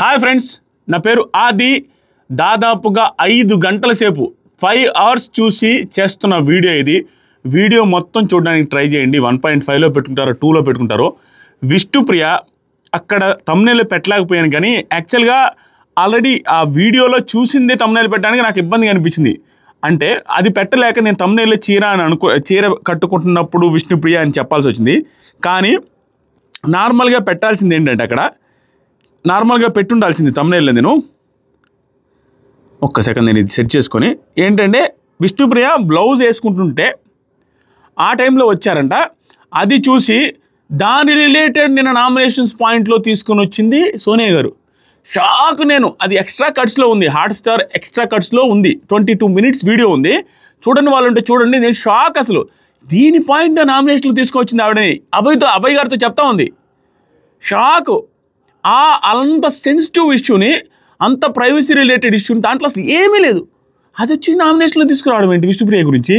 Hi friends, నా పేరు ఆది. దాదాపుగా 5 గంటల సేపు 5 అవర్స్ చూసి చేస్తున్న వీడియో ఇది. వీడియో మొత్తం చూడడానికి ట్రై చేయండి. 1.5లో పెట్టుకుంటారో 2లో పెట్టుకుంటారో. విష్ణుప్రియ అక్కడ తమ్నెయిల్ పెట్టలేకపోయాను, కానీ యాక్చువల్గా ఆల్రెడీ ఆ వీడియోలో చూసిందే తమ్నెయిల్ పెట్టడానికి నాకు ఇబ్బందిగా అనిపించింది. అంటే అది పెట్టలేక నేను తమ్నెయిల్లో చీర కట్టుకుంటున్నప్పుడు విష్ణుప్రియ అని చెప్పాల్సి వచ్చింది. కానీ నార్మల్గా పెట్టాల్సింది ఏంటంటే అక్కడ నార్మల్గా పెట్టుండాల్సింది తమ్నెయిల్లో. నేను ఒక్క సెకండ్ నేను ఇది సెట్ చేసుకొని ఏంటంటే విష్ణుప్రియ బ్లౌజ్ వేసుకుంటుంటే ఆ టైంలో వచ్చారంట. అది చూసి దాని రిలేటెడ్ నేను నామినేషన్స్ పాయింట్లో తీసుకొని వచ్చింది సోనియా గారు. షాక్ నేను. అది ఎక్స్ట్రా కట్స్లో ఉంది, హాట్స్టార్ ఎక్స్ట్రా కట్స్లో ఉంది. 22 minutes వీడియో ఉంది. చూడండి, వాళ్ళు ఉంటే చూడండి. నేను షాక్ అసలు. దీని పాయింట్ నామినేషన్లు తీసుకొచ్చింది ఆవిడని అభయ్ గారితో చెప్తా ఉంది. షాకు. అంత సెన్సిటివ్ ఇష్యూని, అంత ప్రైవసీ రిలేటెడ్ ఇష్యూని దాంట్లో అసలు ఏమీ లేదు. అది వచ్చి నామినేషన్లో తీసుకురావడం ఏంటి విష్ణుప్రియ గురించి?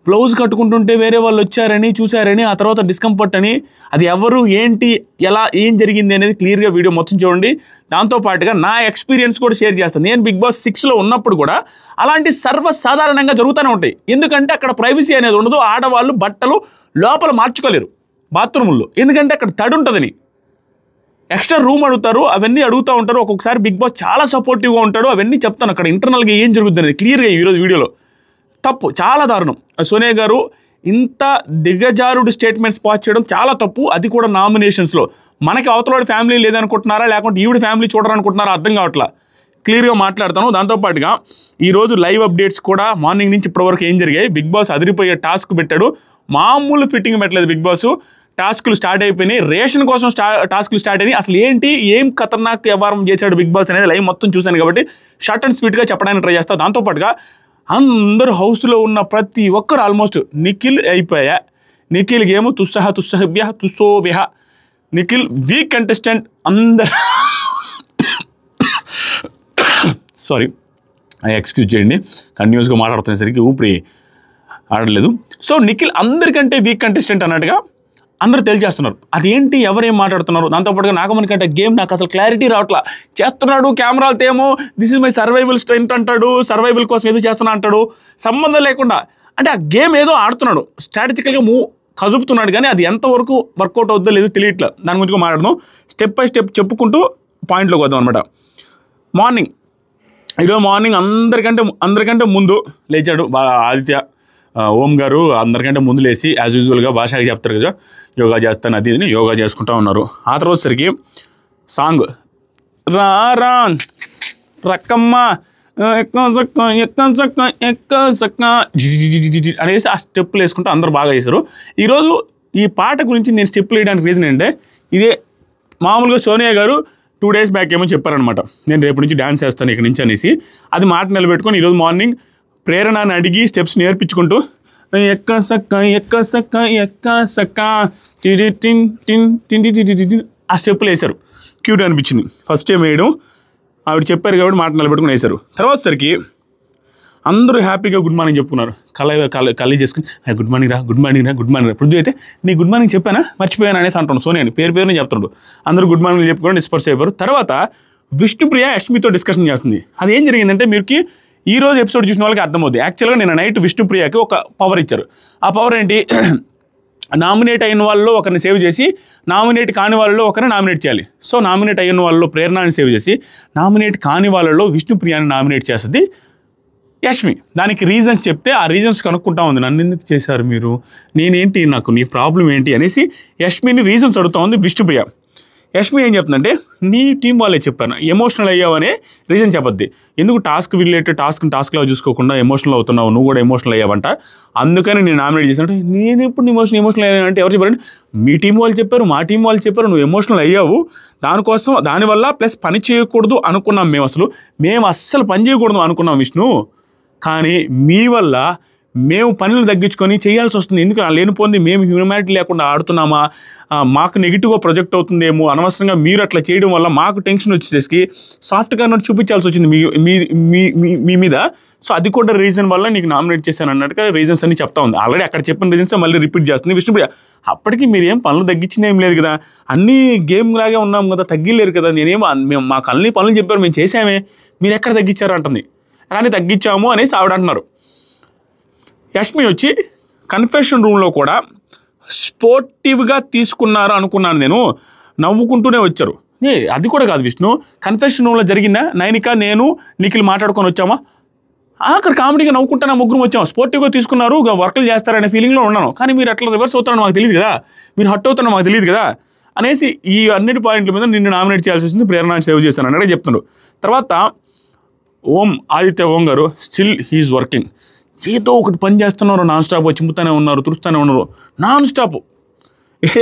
బ్లౌజ్ కట్టుకుంటుంటే వేరే వాళ్ళు వచ్చారని చూశారని, ఆ తర్వాత డిస్కంఫర్ట్ అని, అది ఎవరు ఏంటి ఎలా ఏం జరిగింది అనేది క్లియర్గా వీడియో మొత్తం చూడండి. దాంతోపాటుగా నా ఎక్స్పీరియన్స్ కూడా షేర్ చేస్తాను. నేను బిగ్ బాస్ 6లో ఉన్నప్పుడు కూడా అలాంటి సర్వసాధారణంగా జరుగుతూనే ఉంటాయి. ఎందుకంటే అక్కడ ప్రైవసీ అనేది ఉండదు. ఆడవాళ్ళు బట్టలు లోపల మార్చుకోలేరు బాత్రూముల్లో, ఎందుకంటే అక్కడ తడి ఉంటుందని. ఎక్స్ట్రా రూమ్ అడుగుతారు, అవన్నీ అడుగుతూ ఉంటారు. ఒక్కొక్కసారి బిగ్ బాస్ చాలా సపోర్టివ్గా ఉంటాడు. అవన్నీ చెప్తాను అక్కడ ఇంటర్నల్గా ఏం జరుగుతుంది అనేది క్లియర్గా ఈరోజు వీడియోలో. తప్పు, చాలా దారుణం. సోనియా గారు ఇంత దిగజారుడు స్టేట్మెంట్స్ పాస్ చేయడం చాలా తప్పు. అది కూడా నామినేషన్స్లో. మనకి అవతలవాడి ఫ్యామిలీ లేదనుకుంటున్నారా, లేకుంటే ఈవిడ ఫ్యామిలీ చూడాలనుకుంటున్నారా అర్థం కావట్లా. క్లియర్గా మాట్లాడతాను. దాంతోపాటుగా ఈరోజు లైవ్ అప్డేట్స్ కూడా మార్నింగ్ నుంచి ఇప్పటివరకు ఏం జరిగాయి. బిగ్ బాస్ అదిరిపోయే టాస్క్ పెట్టాడు. మామూలు ఫిట్టింగ్ పెట్టలేదు బిగ్ బాస్. టాస్కులు స్టార్ట్ అయిపోయినాయి. రేషన్ కోసం టాస్కులు స్టార్ట్ అయినాయి. అసలు ఏంటి, ఏం ఖతర్నాక్ వ్యవహారం చేశాడు బిగ్ బాస్ అనేది లైవ్ మొత్తం చూశాను కాబట్టి షార్ట్ అండ్ స్వీట్గా చెప్పడానికి ట్రై చేస్తాను. దాంతోపాటుగా అందరూ హౌస్లో ఉన్న ప్రతి ఒక్కరు ఆల్మోస్ట్ నిఖిల్ అయిపోయా. నిఖిల్ గేమ్ తుస్సహభ్య తుస్సోభ్య. Nikhil week contestant. అందరు సారీ, ఎక్స్క్యూజ్ చేయండి, కంటిన్యూస్గా మాట్లాడుతునేసరికి ఊపిరి ఆడలేదు. సో నిఖిల్ అందరికంటే వీక్ కంటెస్టెంట్ అన్నట్టుగా అందరూ తెలియజేస్తున్నారు. అదేంటి, ఎవరేం మాట్లాడుతున్నారు? దాంతోపాటుగా నాగమణికంటే గేమ్ నాకు అసలు క్లారిటీ రావట్లా. చేస్తున్నాడు కెమెరాలతో ఏమో this is my survival strength అంటాడు, సర్వైవల్ కోసం ఏదో చేస్తున్నా అంటాడు, సంబంధం లేకుండా. అంటే ఆ గేమ్ ఏదో ఆడుతున్నాడు, స్ట్రాటజికల్గా కదుపుతున్నాడు, కానీ అది ఎంతవరకు వర్కౌట్ అవుతుందో లేదో తెలియట్లే. దాని గురించి మాట్లాడదాం. స్టెప్ బై స్టెప్ చెప్పుకుంటూ పాయింట్లోకి వద్దాం అనమాట. ఈరోజు మార్నింగ్ అందరికంటే ముందు లేచాడు ఆదిత్య. ఓం గారు అందరికంటే ముందు లేచి యాజ్ యూజువల్గా భాషకి చెప్తారు కదా, యోగా చేస్తాను అది ఇది, యోగా చేసుకుంటూ ఉన్నారు. ఆ తర్వాత సరికి సాంగ్ రా రక్కమ్మ అనేసి ఆ స్టెప్పులు వేసుకుంటూ అందరూ బాగా చేశారు. ఈరోజు ఈ పాట గురించి నేను స్టెప్పులు వేయడానికి రీజన్ ఏంటంటే, ఇదే మామూలుగా సోనియా గారు 2 days బ్యాక్ ఏమో చెప్పారనమాట, నేను రేపు నుంచి డ్యాన్స్ చేస్తాను ఇక్కడ నుంచి అనేసి. అది మాట నిలబెట్టుకొని ఈరోజు మార్నింగ్ ప్రేరణని అడిగి స్టెప్స్ నేర్పించుకుంటూ ఎక్క సక్క ఆ స్టెప్పులు వేశారు. క్యూట్ అనిపించింది. ఫస్ట్ టైం వేయడం ఆవిడ చెప్పారు కాబట్టి మాట నిలబెట్టుకుని వేశారు. తర్వాత సరికి అందరూ హ్యాపీగా గుడ్ మార్నింగ్ చెప్పుకున్నారు. కళ్ళ చేసుకుని గుడ్ మార్నింగ్ రా. పృథ్వీ అయితే నీ గుడ్ మార్నింగ్ చెప్పానా, మర్చిపోయాను అనేసి అంటాడు. సోనియాని పేరుని చెప్తున్నాడు. అందరూ గుడ్ మార్నింగ్ చెప్పుకొని డిస్పర్స్ అయిపోయారు. తర్వాత విష్ణుప్రియ యష్మితో డిస్కషన్ చేస్తుంది. అది ఏం జరిగిందంటే మీకు ఈ రోజు ఎపిసోడ్ చూసిన వాళ్ళకి అర్థమవుతుంది. యాక్చువల్గా నేను నైట్ విష్ణుప్రియకి ఒక పవర్ ఇచ్చారు. ఆ పవర్ ఏంటి, నామినేట్ అయిన వాళ్ళలో ఒకరిని సేవ్ చేసి నామినేట్ కాని వాళ్ళలో ఒకరిని నామినేట్ చేయాలి. సో నామినేట్ అయిన వాళ్ళలో ప్రేరణని సేవ్ చేసి నామినేట్ కాని వాళ్ళలో విష్ణుప్రియాని నామినేట్ చేస్తుంది యష్మి. దానికి రీజన్స్ చెప్తే ఆ రీజన్స్ కనుక్కుంటా ఉంది. నన్ను ఎందుకు చేశారు మీరు, నేనేంటి, నాకు నీ ప్రాబ్లం ఏంటి అనేసి యష్మిని రీజన్స్ అడుగుతూ ఉంది విష్ణుప్రియ. యష్మి ఏం చెప్తుందంటే, నీ టీం వాళ్ళే చెప్పాను ఎమోషనల్ అయ్యావనే రీజన్ చెప్పద్ది. ఎందుకు టాస్క్ రిలేటెడ్ టాస్క్లో చూసుకోకుండా ఎమోషనల్ అవుతున్నావు, నువ్వు కూడా ఎమోషనల్ అయ్యావంట, అందుకని నేను నామినేట్ చేశాను. నేను ఎప్పుడు ఎమోషనల్ అయ్యానంటే ఎవరు చెప్పారంటే, మీ టీం వాళ్ళు చెప్పారు, మా టీం వాళ్ళు చెప్పారు, నువ్వు ఎమోషనల్ అయ్యావు, దానివల్ల ప్లస్ పని చేయకూడదు అనుకున్నాం మేము అస్సలు పని చేయకూడదు అనుకున్నాం విష్ణు. కానీ మీ వల్ల మేము పనులు తగ్గించుకొని చేయాల్సి వస్తుంది. ఎందుకు లేనిపోయింది మేము హ్యూమానిటీ లేకుండా ఆడుతున్నామా, మాకు నెగిటివ్గా ప్రొజెక్ట్ అవుతుందేమో, అనవసరంగా మీరు అట్లా చేయడం వల్ల మాకు టెన్షన్ వచ్చేసి సాఫ్ట్గా నోట్ చూపించాల్సి వచ్చింది మీ మీద. సో అది కూడా రీజన్ వల్ల నీకు నామినేట్ చేశాను అన్నట్టుగా రీజన్స్ అన్ని చెప్తా ఉంది. ఆల్రెడీ అక్కడ చెప్పిన రీజన్స్ మళ్ళీ రిపీట్ చేస్తుంది విష్ణుప్రియ. అప్పటికి మీరు ఏం పనులు తగ్గించింది ఏం లేదు కదా, అన్నీ గేమ్ లాగే ఉన్నాం కదా, తగ్గిలేరు కదా, మేము మాకు అన్ని పనులు చెప్పారు, మేము చేసామే, మీరు ఎక్కడ తగ్గించారు అంటుంది. కానీ తగ్గించాము అనేసి ఆవిడ అంటున్నారు. యష్మి వచ్చి కన్ఫెషన్ రూమ్లో కూడా స్పోర్టివ్గా తీసుకున్నారు అనుకున్నాను నేను, నవ్వుకుంటూనే వచ్చారు. అది కూడా కాదు విష్ణు, కన్ఫెషన్ రూమ్లో జరిగిందా, నైనిక నేను నిఖిల్ మాట్లాడుకొని వచ్చామా, అక్కడ కామెడీగా నవ్వుకుంటా ముగ్గురు వచ్చాము, స్పోర్టివ్గా తీసుకున్నారు, వర్కులు చేస్తారనే ఫీలింగ్లో ఉన్నాను. కానీ మీరు అట్లా రివర్స్ అవుతారని మాకు తెలియదు కదా, మీరు హట్ అవుతారని మాకు తెలియదు కదా అనేసి ఈ అన్నిటి పాయింట్ల మీద నిన్ను నామినేట్ చేయాల్సి వచ్చింది, ప్రేరణ సేవ్ చేశాను అన్నట్టు చెప్తున్నారు. తర్వాత ఆదిత్య ఓం గారు స్టిల్ హీఈస్ వర్కింగ్, ఏదో ఒకటి పని చేస్తున్నారు, నాన్ స్టాప్ చింపుతూనే ఉన్నారు, తుడుస్తూనే ఉన్నారు నాన్ స్టాప్.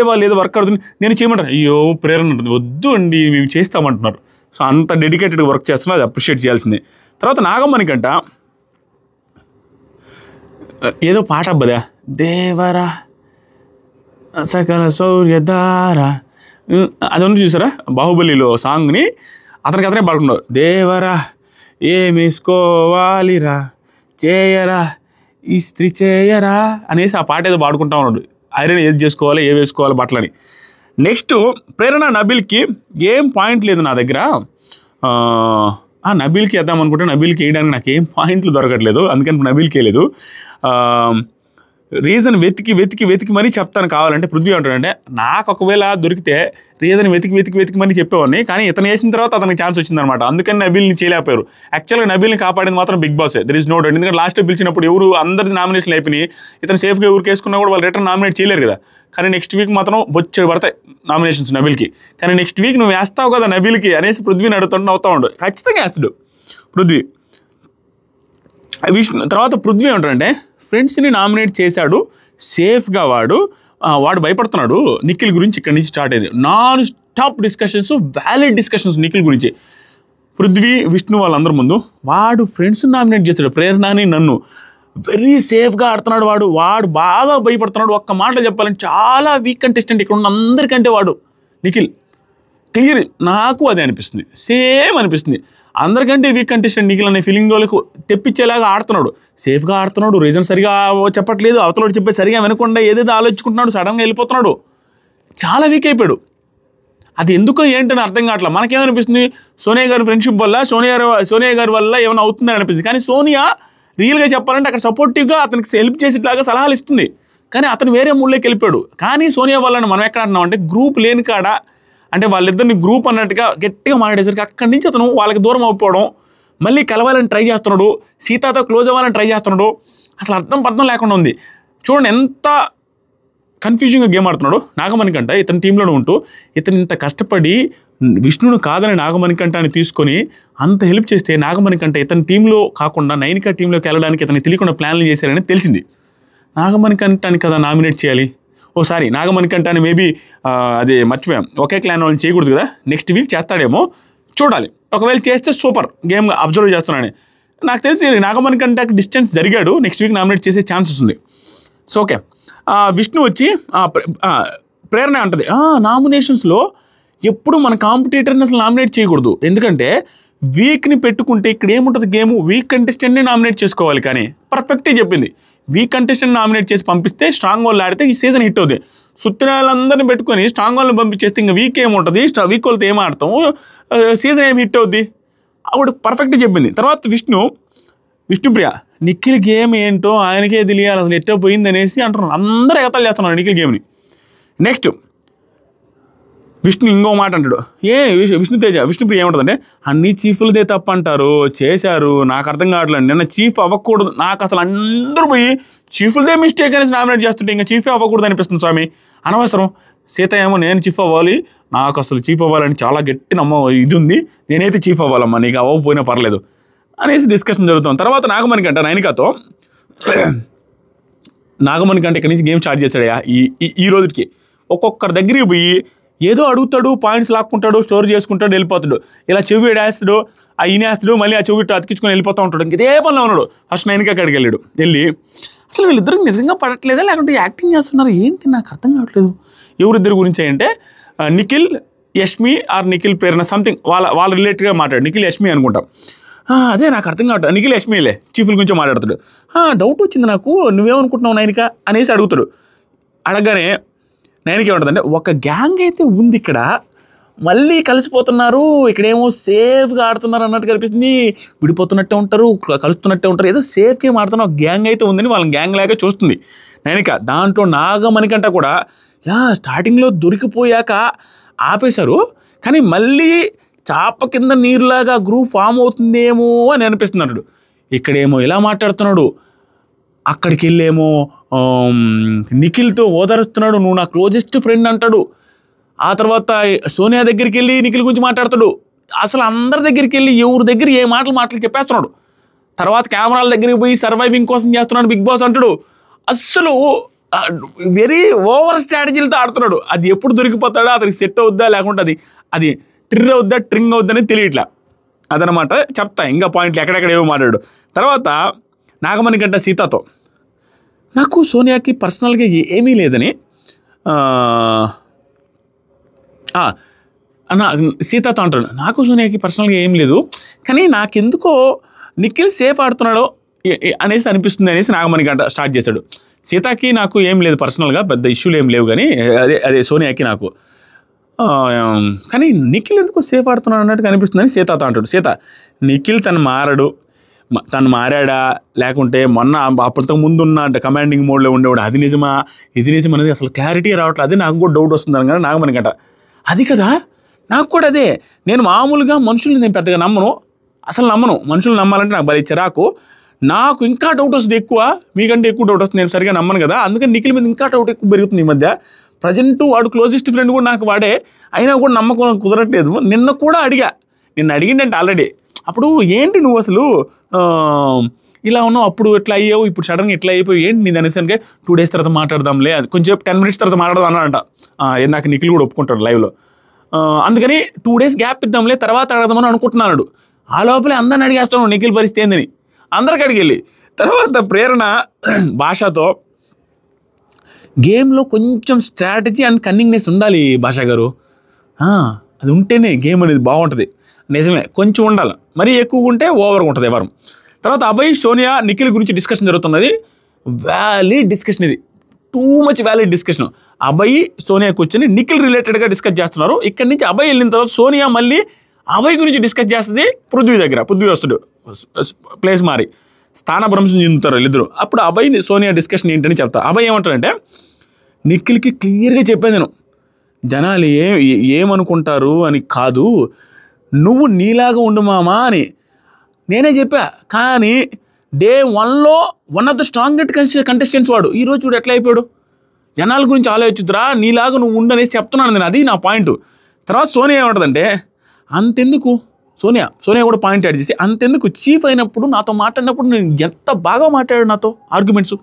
వాళ్ళు ఏదో వర్క్ అవుతుంది, నేను చేయమంటారు, అయ్యో ప్రేరణ ఉంటుంది, వద్దు అండి మేము చేస్తామంటున్నారు. సో అంత డెడికేటెడ్గా వర్క్ చేస్తున్నారు, అది అప్రిషియేట్ చేయాల్సిందే. తర్వాత నాగమ్మనికంట ఏదో పాట అబ్బదా, దేవరా సకల సౌర్యధారా అదొన్ని చూసారా, బాహుబలిలో సాంగ్ని అతనే పాడుకున్నారు. దేవరా ఏమేసుకోవాలిరా చేయరా ఇస్త్రీ చేయరా అనేసి ఆ పాట ఏదో పాడుకుంటా ఉన్నాడు, ఐరన్ ఏది చేసుకోవాలి ఏ వేసుకోవాలి బట్టలని. నెక్స్ట్ ప్రేరణ నబీల్కి ఏం పాయింట్ లేదు నా దగ్గర, నబీల్కి వేద్దాం అనుకుంటే నబీల్కి వేయడానికి నాకు ఏం పాయింట్లు దొరకట్లేదు, అందుకని నబీల్కి వేయలేదు. రీజన్ వెతికి మరీ చెప్తాను కావాలంటే. పృథ్వీ అంటాడంటే నాకు ఒకవేళ దొరికితే రీజన్ వెతికి మరీ చెప్పేవాడిని, కానీ ఇతను వేసిన తర్వాత అతనికి ఛాన్స్ వచ్చిందనమాట, అందుకని నబీల్ని చేయలేకపోయారు. యాక్చువల్గా నబీల్ని కాపాడింది మాత్రం బిగ్ బాసే, దర్ ఇస్ నో డౌట్. ఎందుకంటే లాస్ట్లో పిలిచినప్పుడు ఎవరు అందరిది నామినేషన్ అయిపోయి ఇతను సేఫ్గా ఎవరికి వేసుకున్నా కూడా వాళ్ళు రిటర్న్ నామినేట్ చేయలేరు కదా. కానీ నెక్స్ట్ వీక్ మాత్రం బొచ్చెడు పడతాయి నామినేషన్స్ నబీల్కి. కానీ నెక్స్ట్ వీక్ నువ్వు వేస్తావు కదా నబీల్కి అనేసి పృథ్వీని అడుగుతుంటే అవుతా ఉండు, ఖచ్చితంగా వేస్తాడు పృథ్వీ. విష్ణు తర్వాత పృథ్వీ ఉంటాడంటే ఫ్రెండ్స్ని నామినేట్ చేశాడు సేఫ్గా, వాడు భయపడుతున్నాడు నిఖిల్ గురించి. ఇక్కడి నుంచి స్టార్ట్ అయింది non stop discussions, valid discussions Nikhil గురించి. పృథ్వీ విష్ణు వాళ్ళందరి ముందు వాడు ఫ్రెండ్స్ని నామినేట్ చేస్తాడు, ప్రేరణని నన్ను వెరీ సేఫ్గా ఆడుతున్నాడు, వాడు బాగా భయపడుతున్నాడు. ఒక్క మాటలో చెప్పాలంటే చాలా వీక్ కంటెస్టెంట్ ఇక్కడ ఉన్న అందరికంటే వాడు నిఖిల్. క్లియర్, నాకు అదే అనిపిస్తుంది, సేమ్ అనిపిస్తుంది. అందరికంటే వీక్ కంటెస్టెంట్ నిఖిల్ అనే ఫీలింగ్ వాళ్ళకు తెప్పించేలాగా ఆడుతున్నాడు, సేఫ్గా ఆడుతున్నాడు, రీజన్ సరిగా చెప్పట్లేదు, అవతల చెప్పే సరిగా వినకుండా ఏదేదో ఆలోచించుకుంటున్నాడు, సడన్గా వెళ్ళిపోతున్నాడు, చాలా వీక్ అయిపోయాడు. అది ఎందుకో ఏంటని అర్థం కావట్లేదు. మనకేమనిపిస్తుంది, సోనియా గారి ఫ్రెండ్షిప్ వల్ల సోనియా గారి వల్ల ఏమైనా అవుతుందని అనిపిస్తుంది. కానీ సోనియా రియల్గా చెప్పాలంటే అక్కడ సపోర్టివ్గా అతనికి హెల్ప్ చేసేట్లాగా సలహాలు ఇస్తుంది, కానీ అతను వేరే మూడ్లోకి వెళ్ళిపోయాడు. కానీ సోనియా వల్ల మనం ఎక్కడ అంటున్నాం అంటే గ్రూప్ లేని కాడ, అంటే వాళ్ళిద్దరిని గ్రూప్ అన్నట్టుగా గట్టిగా మాట్లాడేసరికి అక్కడి నుంచి అతను వాళ్ళకి దూరం అయిపోవడం, మళ్ళీ కలవాలని ట్రై చేస్తున్నాడు, సీతాతో క్లోజ్ అవ్వాలని ట్రై చేస్తున్నాడు, అసలు అర్థం లేకుండా ఉంది. చూడండి ఎంత కన్ఫ్యూజింగ్గా గేమ్ ఆడుతున్నాడు నాగమణికంట. ఇతని టీంలోనే ఉంటూ ఇతను ఇంత కష్టపడి విష్ణును కాదని నాగమణికంఠని తీసుకొని అంత హెల్ప్ చేస్తే నాగమణికంఠ ఇతని టీంలో కాకుండా నైనిక టీంలోకి వెళ్ళడానికి ఇతను తెలియకుండా ప్లాన్లు చేశారని తెలిసింది. నాగమణికంఠని కదా నామినేట్ చేయాలి, ఓసారి నాగమణికంఠని మేబీ అది మర్చిపోయాం, ఒకే క్లాన్ వాళ్ళని చేయకూడదు కదా, నెక్స్ట్ వీక్ చేస్తాడేమో చూడాలి. ఒకవేళ చేస్తే సూపర్, గేమ్ అబ్జర్వ్ చేస్తున్నాను. నాకు తెలిసి నాగమణికంఠకి డిస్టెన్స్ జరిగాడు, నెక్స్ట్ వీక్ నామినేట్ చేసే ఛాన్స్ వస్తుంది. సో ఓకే, విష్ణు వచ్చి ప్రేరణ అంటది నామినేషన్స్లో ఎప్పుడు మన కాంపిటీటర్ని అసలు నామినేట్ చేయకూడదు, ఎందుకంటే వీక్ని పెట్టుకుంటే ఇక్కడ ఏముంటుంది గేమ్, వీక్ కంటెస్టెంట్ని నామినేట్ చేసుకోవాలి. కానీ పర్ఫెక్ట్గా చెప్పింది, వీక్ కంటెస్టెంట్ నామినేట్ చేసి పంపిస్తే స్ట్రాంగ్ వాళ్ళు ఆడితే ఈ సీజన్ హిట్ అవుతుంది. సుత్తినాలందరినీ పెట్టుకొని స్ట్రాంగ్ వాళ్ళని పంపించేస్తే ఇంకా వీక్ ఏముంటుంది, వీక్ వాళ్ళతో ఏం ఆడతాము, సీజన్ ఏం హిట్ అవుద్ది, ఆవిడ పర్ఫెక్ట్గా చెప్పింది. తర్వాత విష్ణుప్రియ నిఖిల్ గేమ్ ఏంటో ఆయనకే తెలియాలి, అసలు ఎట్టో పోయింది అనేసి అంటున్నారు, అందరూ ఎగతాలు చేస్తున్నారు నిఖిల్ గేమ్ని. నెక్స్ట్ విష్ణు ఇంకో మాట అంటాడు, విష్ణుప్రియ ఏముంటుందంటే అన్ని చీఫ్లదే తప్పు అంటారు, చేశారు, నాకు అర్థం కావట్లేదు, నిన్న చీఫ్ అవ్వకూడదు, నాకు అసలు అందరూ పోయి చీఫ్లదే మిస్టేక్ అనేసి నామినేట్ చేస్తుంటే ఇంకా చీఫే అవ్వకూడదు అనిపిస్తుంది స్వామి, అనవసరం. సీత ఏమో నేను చీఫ్ అవ్వాలి, నాకు అసలు చీఫ్ అవ్వాలని చాలా గట్టి ఇది ఉంది, నేనైతే చీఫ్ అవ్వాలమ్మా, నీకు అవ్వకపోయినా పర్లేదు అనేసి డిస్కషన్ జరుగుతుంది. తర్వాత నాగమణికంట నైనికతో ఇక్కడి నుంచి గేమ్ స్టార్ట్ చేశాడు. ఈ రోజుకి ఒక్కొక్కరి దగ్గరికి పోయి ఏదో అడుగుతాడు, పాయింట్స్ లాక్కుంటాడు, స్టోర్ చేసుకుంటాడు, వెళ్ళిపోతాడు. ఇలా చెవి వేడేస్తాడు, ఈనేస్తాడు, మళ్ళీ ఆ చెవి అతికించుకొని వెళ్ళిపోతూ ఉంటాడు. ఇదే పనిలో ఉన్నాడు. ఫస్ట్ నైనిక కాడికి వెళ్ళాడు, వెళ్ళి అసలు వీళ్ళిద్దరికి నిజంగా పడట్లేదా లేకుంటే యాక్టింగ్ చేస్తున్నారు ఏంటి నాకు అర్థం కావట్లేదు. ఎవరిద్దరి గురించి అంటే నిఖిల్ యష్మి ఆర్ నిఖిల్ ప్రేరణ సంథింగ్ వాళ్ళ రిలేటెడ్గా మాట్లాడు. నిఖిల్ యష్మి అనుకుంటాం. అదే నాకు అర్థం కావట్లేదు. నిఖిల్ యష్మిలే చీఫ్ల గురించి మాట్లాడుతాడు. డౌట్ వచ్చింది నాకు, నువ్వేమనుకుంటున్నావు నైనిక అనేసి అడుగుతాడు. అడగగానే నైనిక ఏమంటుందంటే ఒక గ్యాంగ్ అయితే ఉంది ఇక్కడ, మళ్ళీ కలిసిపోతున్నారు, ఇక్కడేమో సేఫ్గా ఆడుతున్నారు అన్నట్టు కనిపిస్తుంది, విడిపోతున్నట్టే ఉంటారు కలుస్తున్నట్టే ఉంటారు, ఏదో సేఫ్ గేమ్ ఆడుతున్న ఒక గ్యాంగ్ అయితే ఉందని వాళ్ళని గ్యాంగ్ లాగా చూస్తుంది నైనిక. దాంట్లో నాగమణికంట కూడా స్టార్టింగ్లో దొరికిపోయాక ఆపేశారు, కానీ మళ్ళీ చాప కింద నీరులాగా గ్రూప్ ఫామ్ అవుతుందేమో అని అనిపిస్తున్నాడు. ఇక్కడేమో ఇలా మాట్లాడుతున్నాడు, అక్కడికి వెళ్ళేమో నిఖిల్తో ఓదారుస్తున్నాడు, నువ్వు నా క్లోజెస్ట్ ఫ్రెండ్ అంటాడు. ఆ తర్వాత సోనియా దగ్గరికి వెళ్ళి నిఖిల్ గురించి మాట్లాడతాడు. అసలు అందరి దగ్గరికి వెళ్ళి ఎవరి దగ్గర ఏ మాటలు చెప్పేస్తున్నాడు. తర్వాత కెమెరాల దగ్గరికి పోయి సర్వైవింగ్ కోసం చేస్తున్నాడు బిగ్ బాస్ అంటాడు. అస్సలు వెరీ ఓవర్ స్ట్రాటజీలతో ఆడుతున్నాడు. అది ఎప్పుడు దొరికిపోతాడో, అతనికి సెట్ అవుద్దా లేకుంటే అది ట్రిర్ అవుద్దా ట్రింగ్ అవుద్దని తెలియట్లా. అదనమాట చెప్తా ఇంకా పాయింట్లు ఎక్కడెక్కడ ఏమో మాట్లాడు. తర్వాత నాగమణికంట సీతతో నాకు సోనియాకి పర్సనల్గా ఏమీ లేదని సీతతో అంటాడు. నాకు సోనియాకి పర్సనల్గా ఏం లేదు, కానీ నాకెందుకో నిఖిల్ సేఫ్ ఆడుతున్నాడో అనేసి అనిపిస్తుంది అనేసి నాగమణికంట స్టార్ట్ చేశాడు. సీతకి నాకు ఏం లేదు పర్సనల్గా, పెద్ద ఇష్యూలు ఏం లేవు, కానీ అదే సోనియాకి నాకు, కానీ నిఖిల్ ఎందుకు సేఫ్ ఆడుతున్నాడు అన్నట్టు అనిపిస్తుందని సీతతో అంటాడు. సీత నిఖిల్ తను మారాడా లేకుంటే మొన్న అప్పటికి ముందు ఉన్న కమాండింగ్ మోడ్లో ఉండేవాడు, అది నిజమా ఇది నిజం అనేది అసలు క్లారిటీ రావట్లేదు. అదే నాకు కూడా డౌట్ వస్తుంది అనగా నాగమణికంట. అది కదా నాకు కూడా అదే, నేను మామూలుగా మనుషుల్ని నేను పెద్దగా నమ్మను, అసలు నమ్మను, మనుషులు నమ్మాలంటే నాకు భలే చిరాకు, నాకు ఇంకా డౌట్ వస్తుంది ఎక్కువ, మీకంటే ఎక్కువ డౌట్ వస్తుంది, నేను సరిగా నమ్మను కదా, అందుకని నిఖిల్ మీద ఇంకా డౌట్ ఎక్కువ పెరుగుతుంది ఈ మధ్య. ప్రజెంట్ వాడు క్లోజెస్ట్ ఫ్రెండ్ కూడా నాకు వాడే, అయినా కూడా నమ్మకం కుదరట్లేదు. నిన్న కూడా అడిగిండంటే ఆల్రెడీ, అప్పుడు ఏంటి నువ్వు అసలు ఇలా ఉన్నావు, అప్పుడు ఎట్లా అయ్యావు, ఇప్పుడు సడన్గా ఎట్లా అయిపోయి ఏంటి నీ అనేసరికి 2 days తర్వాత మాట్లాడదాంలే, అది కొంచెం 10 minutes తర్వాత మాట్లాడదాం అన్నాడంట. నాకు నిఖిల్ కూడా ఒప్పుకుంటాడు లైవ్లో. అందుకని 2 days గ్యాప్ ఇద్దాంలే తర్వాత అడగదామని అనుకుంటున్నాడు. ఆ లోపలే అందరిని అడిగేస్తాను నిఖిల్ పరిస్థితి ఏందని, అందరికి అడిగెళ్ళి. తర్వాత ప్రేరణ భాషతో గేమ్లో కొంచెం స్ట్రాటజీ అండ్ కన్నింగ్నెస్ ఉండాలి భాషా గారు, అది ఉంటేనే గేమ్ అనేది బాగుంటుంది. నిజమే, కొంచెం ఉండాలి, మరీ ఎక్కువగా ఉంటే ఓవర్గా ఉంటుంది ఎవరం. తర్వాత అభయ్ సోనియా నిఖిల్ గురించి డిస్కషన్ జరుగుతున్నది. వ్యాలిడ్ డిస్కషన్, ఇది too much valid discussion. Abhay Sonia కూర్చొని నిఖిల్ రిలేటెడ్గా డిస్కస్ చేస్తున్నారు. ఇక్కడి నుంచి అభయ్ వెళ్ళిన తర్వాత సోనియా మళ్ళీ అభయ్ గురించి డిస్కస్ చేస్తుంది పృథ్వీ దగ్గర. పృథ్వీ వస్తాడు, ప్లేస్ మారి స్థానభ్రంశం చెందుతారు వీళ్ళిద్దరు. అప్పుడు అభయ్ సోనియా డిస్కషన్ ఏంటని చెప్తా. అభయ్ ఏమంటాడంటే నిఖిల్కి క్లియర్గా చెప్పాను నేను, జనాలు ఏమనుకుంటారు అని కాదు, నువ్వు నీలాగా ఉండు మామా అని నేనే చెప్పా. కానీ Day 1లో one of the strongest contestants వాడు, ఈరోజు చూడు ఎట్లా అయిపోయాడు. జనాల గురించి ఆలోచించుద్రా, నీలాగా నువ్వు ఉండనేసి చెప్తున్నాను నేను, అది నా పాయింట్. తర్వాత సోనియా ఏమంటుందంటే అంతెందుకు, సోనియా కూడా పాయింట్ యాడ్ చేసి, అంతెందుకు చీఫ్ అయినప్పుడు నాతో మాట్లాడినప్పుడు నేను ఎంత బాగా మాట్లాడాడు, నాతో ఆర్గ్యుమెంట్స్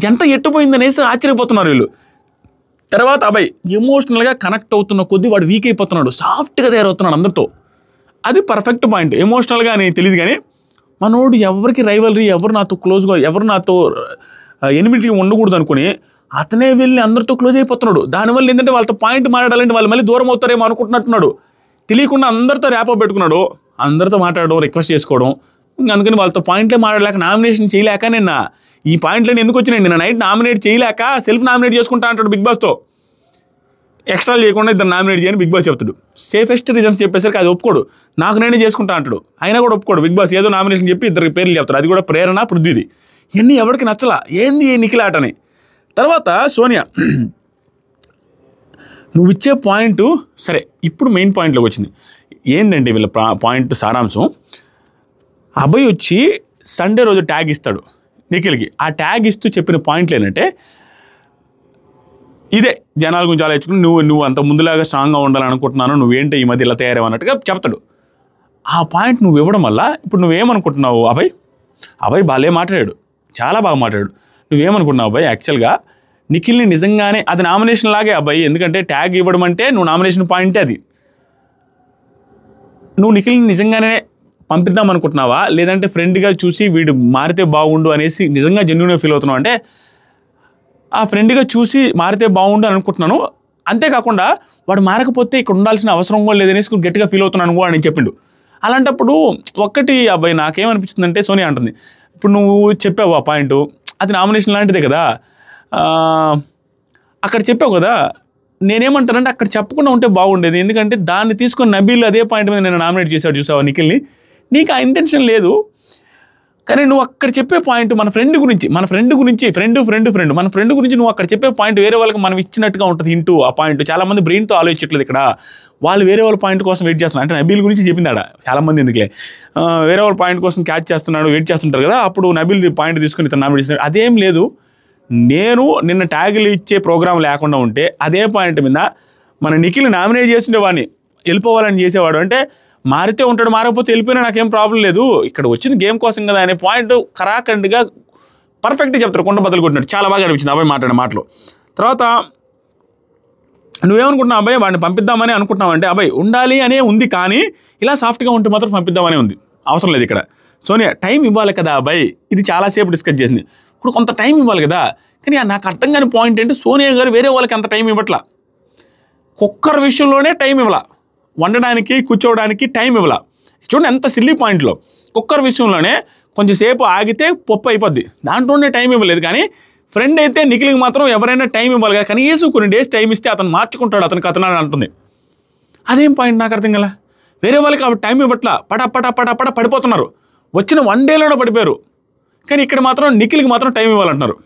ఎంత ఎట్టుపోయిందనేసి ఆశ్చర్యపోతున్నారు వీళ్ళు. తర్వాత అబ్బాయి ఎమోషనల్గా కనెక్ట్ అవుతున్న కొద్దీ వాడు వీక్ అయిపోతున్నాడు, సాఫ్ట్గా తయారవుతున్నాడు అందరితో. అది పర్ఫెక్ట్ పాయింట్. ఎమోషనల్గా అని తెలియదు కానీ మనోడు ఎవరికి రైవలరీ, ఎవరు నాతో క్లోజ్గా, ఎవరు నాతో ఎనిమిటీ ఉండకూడదు అనుకుని అతనే వెళ్ళి అందరితో క్లోజ్ అయిపోతున్నాడు. దానివల్ల ఏంటంటే వాళ్ళతో పాయింట్ మాట్లాడాలంటే వాళ్ళు మళ్ళీ దూరం అవుతారేమో అనుకుంటున్నట్టున్నాడు. తెలియకుండా అందరితో ర్యాప్ పెట్టుకున్నాడు, అందరితో మాట్లాడడం, రిక్వెస్ట్ చేసుకోవడం. అందుకని వాళ్ళతో పాయింట్లే మాట్లాడలేక, నామినేషన్ చేయలేక నిన్న ఈ పాయింట్లని ఎందుకు వచ్చినాయి, నిన్న నైట్ నామినేట్ చేయలేక సెల్ఫ్ నామినేట్ చేసుకుంటా అంటాడు బిగ్ బాస్తో. ఎక్స్ట్రా చేయకుండా ఇద్దరు నామినేట్ చేయని బిగ్ బాస్ చెప్తాడు. సేఫెస్ట్ రీజన్స్ చెప్పేసరికి అది ఒప్పుకోడు, నాకు నేనే చేసుకుంటా అంటాడు. అయినా కూడా ఒప్పుకోడు బిగ్ బాస్. ఏదో నామినేషన్ చెప్పి ఇద్దరు పేర్లు చెప్తారు, అది కూడా ప్రేరణ పృథ్వీది. ఇవన్నీ ఎవరికి నచ్చలా, ఏంది నిఖిల్ ఆట అని. తర్వాత సోనియా నువ్వు ఇచ్చే పాయింట్ సరే, ఇప్పుడు మెయిన్ పాయింట్లోకి వచ్చింది. ఏంటంటే వీళ్ళ పాయింట్ సారాంశం, అభయ్ వచ్చి సండే రోజు ట్యాగ్ ఇస్తాడు నిఖిల్కి. ఆ ట్యాగ్ ఇస్తూ చెప్పిన పాయింట్లు ఏంటంటే ఇదే, జనాల గురించి ఆలోచించుకుని నువ్వు అంత ముందులాగా స్ట్రాంగ్గా ఉండాలనుకుంటున్నాను, నువ్వేంటి ఈ మధ్య ఇలా తయారవన్నట్టుగా చెప్తాడు. ఆ పాయింట్ నువ్వు ఇవ్వడం వల్ల ఇప్పుడు నువ్వేమనుకుంటున్నావు, అభయ్ బాగా మాట్లాడాడు, చాలా బాగా మాట్లాడాడు. నువ్వేమనుకుంటున్నావు అభయ్, యాక్చువల్గా నిఖిల్ని నిజంగానే అది నామినేషన్ లాగే అభయ్, ఎందుకంటే ట్యాగ్ ఇవ్వడం అంటే నువ్వు నామినేషన్ పాయింటే అది. నువ్వు నిఖిల్ని నిజంగానే పంపిద్దాం అనుకుంటున్నావా, లేదంటే ఫ్రెండ్గా చూసి వీడు మారితే బాగుండు అనేసి నిజంగా జెన్యూన్గా ఫీల్ అవుతున్నావు అంటే ఆ ఫ్రెండ్గా చూసి మారితే బాగుండు అని అనుకుంటున్నాను, అంతేకాకుండా వాడు మారకపోతే ఇక్కడ ఉండాల్సిన అవసరం కూడా లేదనేసి గట్టిగా ఫీల్ అవుతున్నాను కూడా అని చెప్పిండు. అలాంటప్పుడు ఒక్కటి అబ్బాయి నాకేమనిపించిందంటే, సోనియా అంటుంది, ఇప్పుడు నువ్వు చెప్పావు ఆ పాయింట్, అది నామినేషన్ లాంటిదే కదా, అక్కడ చెప్పావు కదా, నేనేమంటానంటే అక్కడ చెప్పకుండా ఉంటే బాగుండేది. ఎందుకంటే దాన్ని తీసుకొని నబీల్ అదే పాయింట్ మీద నేను నామినేట్ చేశాడు చూసావా నిఖిల్ని, నీకు ఆ ఇంటెన్షన్ లేదు, కానీ నువ్వు అక్కడ చెప్పే పాయింట్ మన ఫ్రెండ్ గురించి మన ఫ్రెండ్ గురించి నువ్వు అక్కడ చెప్పే పాయింట్ వేరే వాళ్ళకి మనం ఇచ్చినట్టుగా ఉంటుంది హింటూ. ఆ పాయింట్ చాలామంది బ్రెయిన్తో ఆలోచించట్లేదు ఇక్కడ, వాళ్ళు వేరే వాళ్ళ పాయింట్ కోసం వెయిట్ చేస్తున్నారు. అంటే నబీల్ గురించి చెప్పిందాడ చాలామంది, ఎందుకులే వేరే వాళ్ళ పాయింట్ కోసం క్యాచ్ చేస్తున్నాడు, వెయిట్ చేస్తుంటారు కదా, అప్పుడు నబీల్ పాయింట్ తీసుకుని ఇతను నామినేట్ చేస్తున్నాడు. అదేం లేదు, నేను నిన్న ట్యాగులు ఇచ్చే ప్రోగ్రామ్ లేకుండా ఉంటే అదే పాయింట్ మీద మన నిఖిల్ నామినేట్ చేస్తుండే వాడిని వెళ్ళిపోవాలని చేసేవాడు. అంటే మారితే ఉంటాడు, మారకపోతే వెళ్ళిపోయినా నాకేం ప్రాబ్లం లేదు, ఇక్కడ వచ్చింది గేమ్ కోసం కదా అనే పాయింట్ కరాఖండిగా పర్ఫెక్ట్గా చెప్తారు, కొండ బదులు కొట్టినట్టు. చాలా బాగా అనిపించింది అబ్బాయి మాట్లాడిన మాటలు. తర్వాత నువ్వేమనుకుంటున్నావు అబ్బాయి, వాడిని పంపిద్దామని అనుకుంటున్నావు అంటే, అబ్బాయి ఉండాలి అనే ఉంది, కానీ ఇలా సాఫ్ట్గా ఉంటే మాత్రం పంపిద్దామనే ఉంది, అవసరం లేదు ఇక్కడ. సోనియా టైం ఇవ్వాలి కదా అబ్బాయి, ఇది చాలాసేపు డిస్కస్ చేసింది, ఇప్పుడు కొంత టైం ఇవ్వాలి కదా. కానీ నాకు అర్థం కాని పాయింట్ ఏంటి, సోనియా గారు వేరే వాళ్ళకి అంత టైం ఇవ్వట్లా, కుక్కర్ విషయంలోనే టైం ఇవ్వాల, వండడానికి కూర్చోవడానికి టైం ఇవ్వాల. చూడండి ఎంత సిల్లీ పాయింట్లో, కుక్కర్ విషయంలోనే కొంచెంసేపు ఆగితే పప్పు అయిపోద్ది, దాంట్లోనే టైం ఇవ్వలేదు. కానీ ఫ్రెండ్ అయితే నిఖిల్కి మాత్రం ఎవరైనా టైం ఇవ్వాలి కదా, కనీసం కొన్ని డేస్ టైం ఇస్తే అతను మార్చుకుంటాడు, అతనికి అతను అంటుంది. అదేం పాయింట్ నాకు అర్థం కదా, వేరే వాళ్ళకి అవి టైం ఇవ్వట్లా, పట పడిపోతున్నారు, వచ్చిన 1 డేలోనే పడిపోయారు. కానీ ఇక్కడ మాత్రం నిఖిల్కి మాత్రం టైం ఇవ్వాలంటున్నారు.